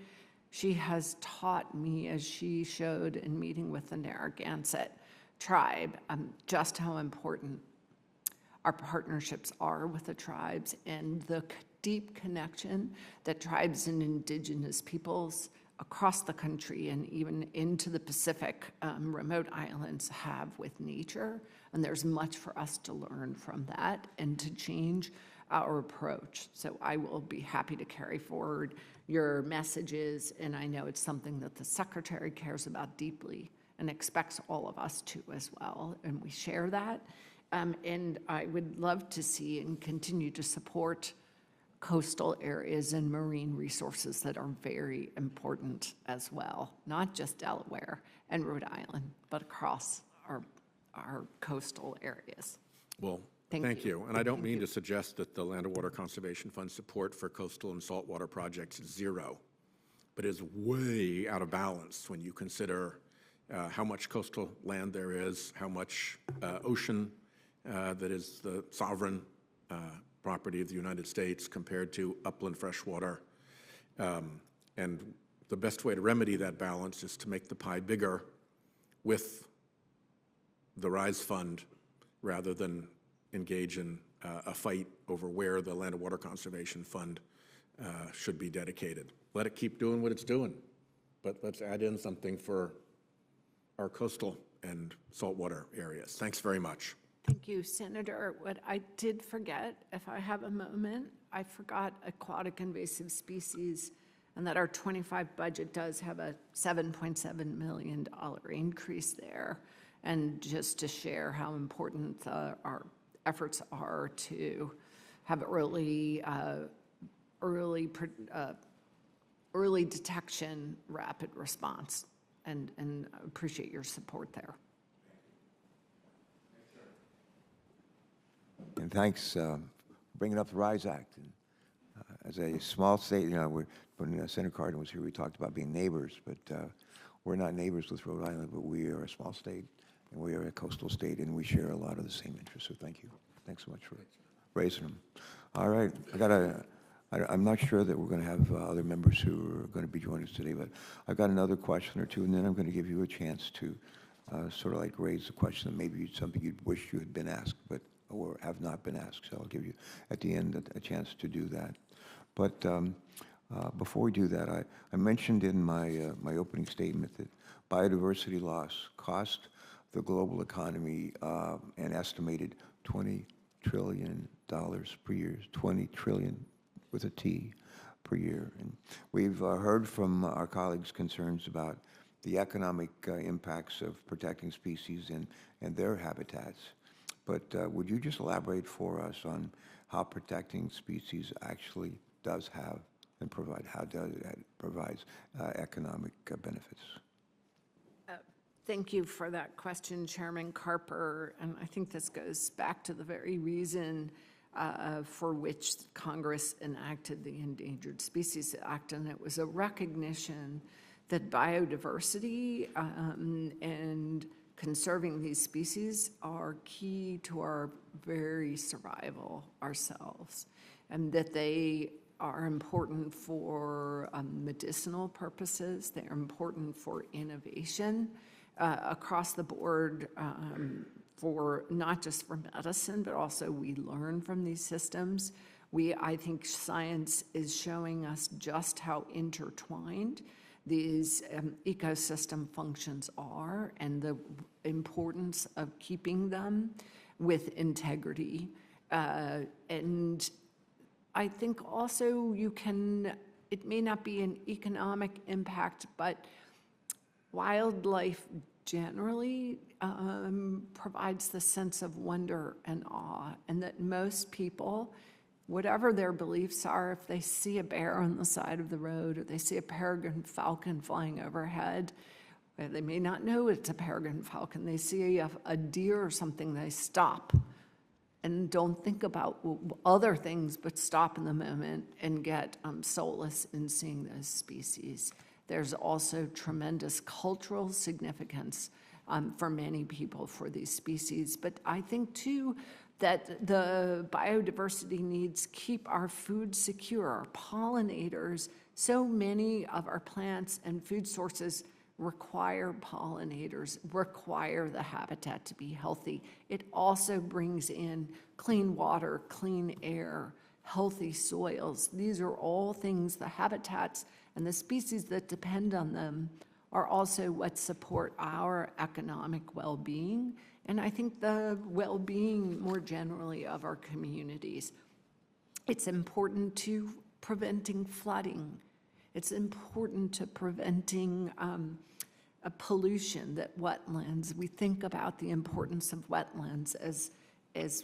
she has taught me, as she showed in meeting with the Narragansett tribe, just how important our partnerships are with the tribes, and the deep connection that tribes and indigenous peoples across the country and even into the Pacific remote islands have with nature. And there's much for us to learn from that and to change our approach. So I will be happy to carry forward your messages, and I know it's something that the secretary cares about deeply and expects all of us to as well, and we share that. And I would love to see and continue to support coastal areas and marine resources that are very important as well, not just Delaware and Rhode Island, but across our coastal areas. Well, thank you. And I don't mean to suggest that the Land and Water Conservation Fund support for coastal and saltwater projects is zero. but is way out of balance when you consider how much coastal land there is, how much ocean that is the sovereign property of the United States compared to upland freshwater. And the best way to remedy that balance is to make the pie bigger with the RISE fund rather than engage in a fight over where the Land and Water Conservation Fund should be dedicated. Let it keep doing what it's doing, but let's add in something for our coastal and saltwater areas. Thanks very much. Thank you, Senator. What I did forget, if I have a moment, I forgot aquatic invasive species, and that our 25 budget does have a $7.7 million increase there. And just to share how important our efforts are to have early detection, rapid response, and appreciate your support there. And thanks for bringing up the RISE Act. And, as a small state, when Senator Cardin was here, we talked about being neighbors, but we're not neighbors with Rhode Island, but we are a small state, and we are a coastal state, and we share a lot of the same interests. So thank you. Thanks so much for raising them. All right, I'm not sure that we're going to have other members who are going to be joining us today, but I've got another question or two, and then I'm going to give you a chance to sort of like raise the question that maybe something you'd wish you had been asked, but or have not been asked. So I'll give you at the end a chance to do that. But before we do that, I mentioned in my opening statement that biodiversity loss cost the global economy an estimated $20 trillion per year, 20 trillion with a T per year. And we've heard from our colleagues concerns about the economic impacts of protecting species and their habitats. But would you just elaborate for us on how protecting species actually does have and provide, how does it provides economic benefits? Thank you for that question, Chairman Carper. And I think this goes back to the very reason for which Congress enacted the Endangered Species Act, and it was a recognition that biodiversity and conserving these species are key to our very survival ourselves, and that they are important for medicinal purposes. They're important for innovation across the board, for not just for medicine, but also we learn from these systems. I think science is showing us just how intertwined these ecosystem functions are and the importance of keeping them with integrity. And I think also it may not be an economic impact, but wildlife generally provides the sense of wonder and awe, and that most people, whatever their beliefs are, if they see a bear on the side of the road or they see a peregrine falcon flying overhead, they may not know it's a peregrine falcon, they see a deer or something, they stop and don't think about other things, but stop in the moment and get solace in seeing those species. There's also tremendous cultural significance for many people for these species. But I think, too, that the biodiversity needs keep our food secure, our pollinators. So many of our plants and food sources require pollinators, require the habitat to be healthy. It also brings in clean water, clean air, healthy soils. These are all things, the habitats and the species that depend on them are also what support our economic well-being, and I think the well-being more generally of our communities. It's important to preventing flooding. It's important to preventing a pollution, that wetlands, we think about the importance of wetlands as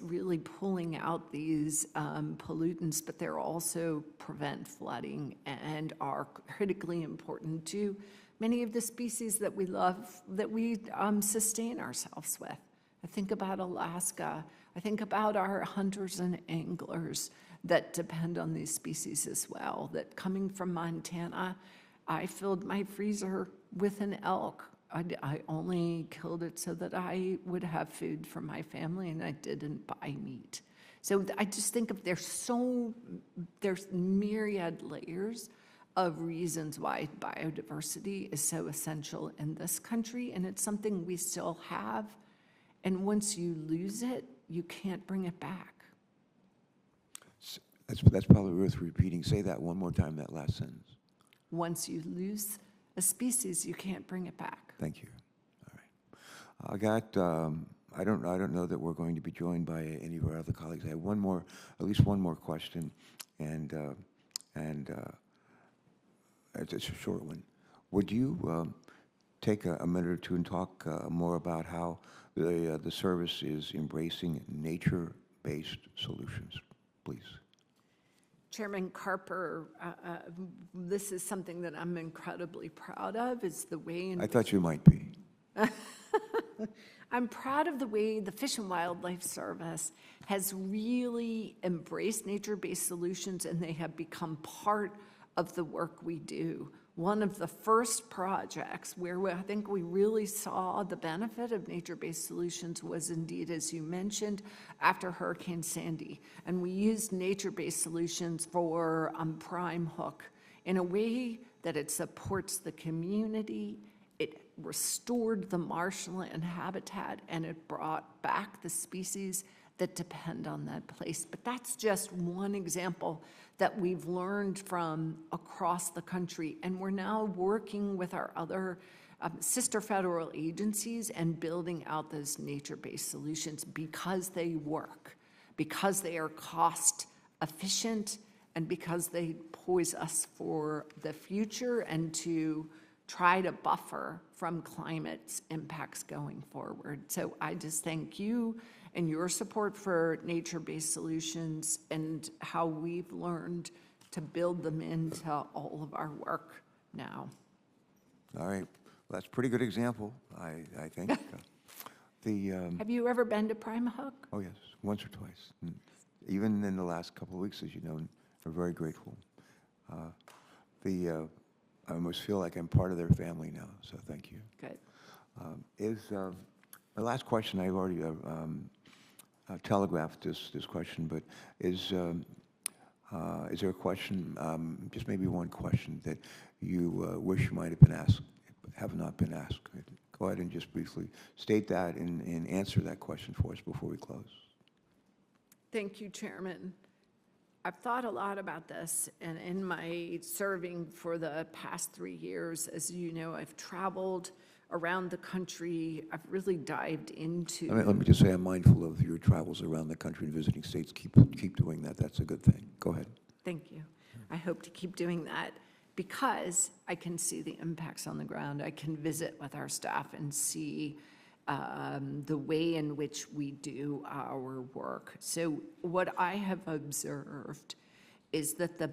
really pulling out these pollutants, but they're also prevent flooding and are critically important to many of the species that we love, that we sustain ourselves with. I think about Alaska. I think about our hunters and anglers that depend on these species as well, that coming from Montana, I filled my freezer with an elk. I only killed it so that I would have food for my family, and I didn't buy meat. So I just think of there's myriad layers of reasons why biodiversity is so essential in this country, and it's something we still have. And once you lose it, you can't bring it back. That's probably worth repeating. Say that one more time, that last sentence. Once you lose a species, you can't bring it back. Thank you. All right. I got, I don't know that we're going to be joined by any of our other colleagues. I have at least one more question, and it's a short one. Would you take a minute or two and talk more about how the service is embracing nature-based solutions, please? Chairman Carper, this is something that I'm incredibly proud of, is the way in I thought you might be. I'm proud of the way the Fish and Wildlife Service has really embraced nature-based solutions, and they have become part of the work we do. One of the first projects where I think we really saw the benefit of nature-based solutions was indeed, as you mentioned, after Hurricane Sandy. And we used nature-based solutions for prime hook in a way that it supports the community, it restored the marshland habitat, and it brought back the species that depend on that place. But that's just one example that we've learned from across the country, and we're now working with our other sister federal agencies and building out those nature-based solutions because they work, because they are cost efficient, and because they poise us for the future and to try to buffer from climate's impacts going forward. So I just thank you and your support for nature-based solutions and how we've learned to build them into all of our work now. All right. Well, that's a pretty good example, I think. Have you ever been to Prime Hook? Oh, yes, once or twice. And even in the last couple of weeks, as you know, we're very grateful. I almost feel like I'm part of their family now, so thank you. Good. My last question, I've already telegraphed this question, but is there a question, just maybe one question that you wish might have been asked, have not been asked? Go ahead and just briefly state that and answer that question for us before we close. Thank you, Chairman. I've thought a lot about this, and in my serving for the past 3 years, as you know, I've traveled around the country. I've really dived into... Let me just say I'm mindful of your travels around the country and visiting states. Keep doing that. That's a good thing. Go ahead. Thank you. I hope to keep doing that because I can see the impacts on the ground. I can visit with our staff and see the way in which we do our work. So what I have observed is that the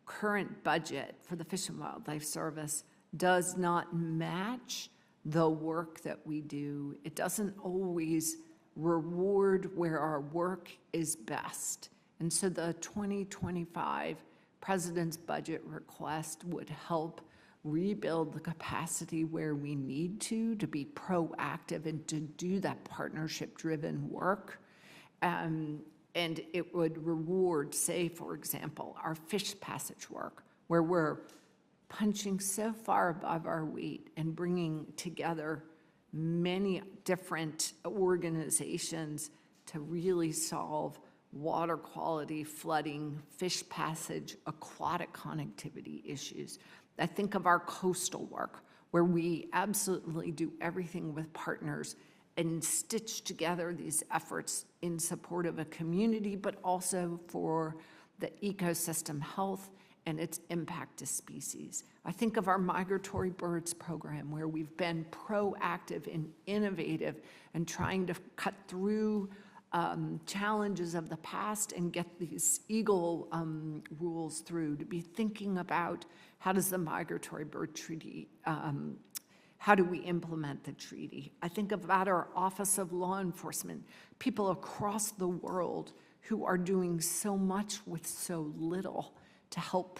current budget for the Fish and Wildlife Service does not match the work that we do. It doesn't always reward where our work is best. And so the 2025 President's budget request would help rebuild the capacity where we need to be proactive and to do that partnership-driven work. And it would reward, say, for example, our fish passage work, where we're punching so far above our weight and bringing together many different organizations to really solve water quality, flooding, fish passage, aquatic connectivity issues. I think of our coastal work, where we absolutely do everything with partners and stitch together these efforts in support of a community, but also for the ecosystem health and its impact to species. I think of our migratory birds program, where we've been proactive and innovative and trying to cut through challenges of the past and get these eagle rules through, to be thinking about how does the migratory bird treaty, how do we implement the treaty? I think about our Office of Law Enforcement, people across the world who are doing so much with so little to help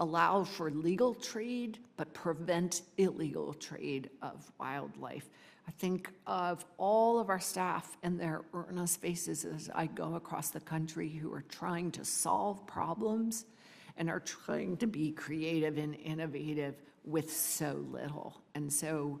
allow for legal trade, but prevent illegal trade of wildlife. I think of all of our staff and their earnest faces as I go across the country who are trying to solve problems and are trying to be creative and innovative with so little. And so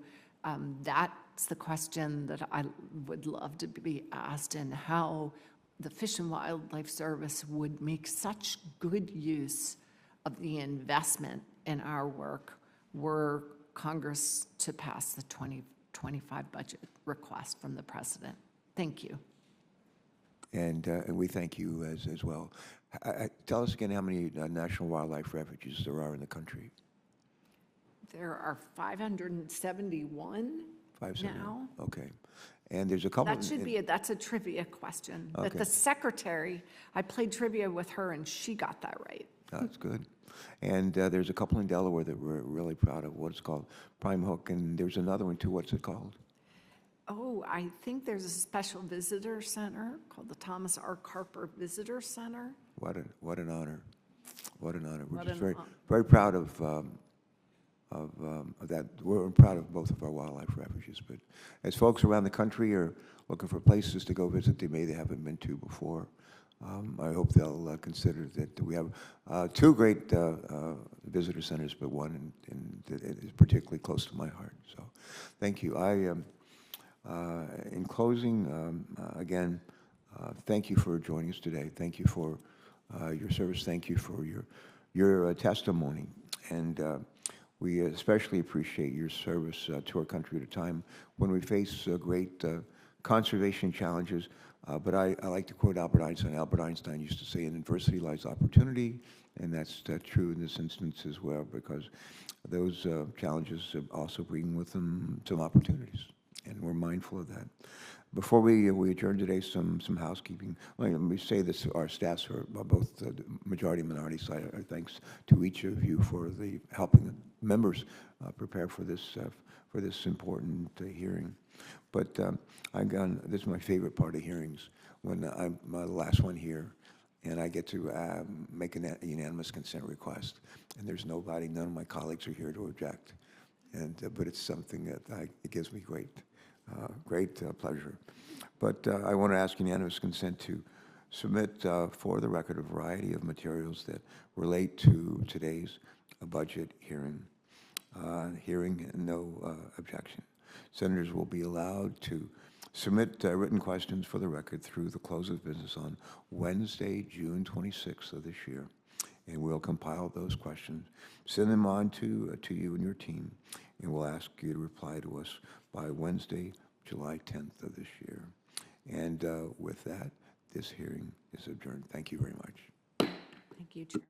that's the question that I would love to be asked, and how the Fish and Wildlife Service would make such good use of the investment in our work were Congress to pass the 2025 budget request from the president. Thank you. And we thank you as well. Tell us again how many national wildlife refuges there are in the country. There are 571 now. Okay. And there's a couple. That should be, that's a trivia question. That Okay. the secretary, I played trivia with her and she got that right. That's good. And there's a couple in Delaware that we're really proud of. What's called Prime Hook, and there's another one too. What's it called? Oh, I think there's a special visitor center called the Thomas R. Carper Visitor Center. What an honor! What an honor! We're What just an very proud of that. We're proud of both of our wildlife refuges. But as folks around the country are looking for places to go visit they haven't been to before, I hope they'll consider that we have two great visitor centers, but one that is particularly close to my heart. So, thank you. In closing, again, thank you for joining us today. Thank you for your service. Thank you for your testimony, and we especially appreciate your service to our country at a time when we face great conservation challenges. But I like to quote Albert Einstein. Albert Einstein used to say, "In adversity lies opportunity," and that's true in this instance as well, because those challenges also bring with them some opportunities, and we're mindful of that. Before we adjourn today, some housekeeping. Let me say this: our staffs are both the majority and minority side. Our thanks to each of you for the helping the members prepare for this important hearing. But this is my favorite part of hearings, when I'm the last one here, and I get to make a unanimous consent request, and there's nobody, none of my colleagues are here to object, but it's something that it gives me great pleasure. But I want to ask unanimous consent to submit for the record a variety of materials that relate to today's budget hearing. No objection. Senators will be allowed to submit written questions for the record through the close of business on Wednesday, June 26th of this year. And we'll compile those questions, send them on to you and your team, and we'll ask you to reply to us by Wednesday, July 10th of this year. And with that, this hearing is adjourned. Thank you very much. Thank you, Chair.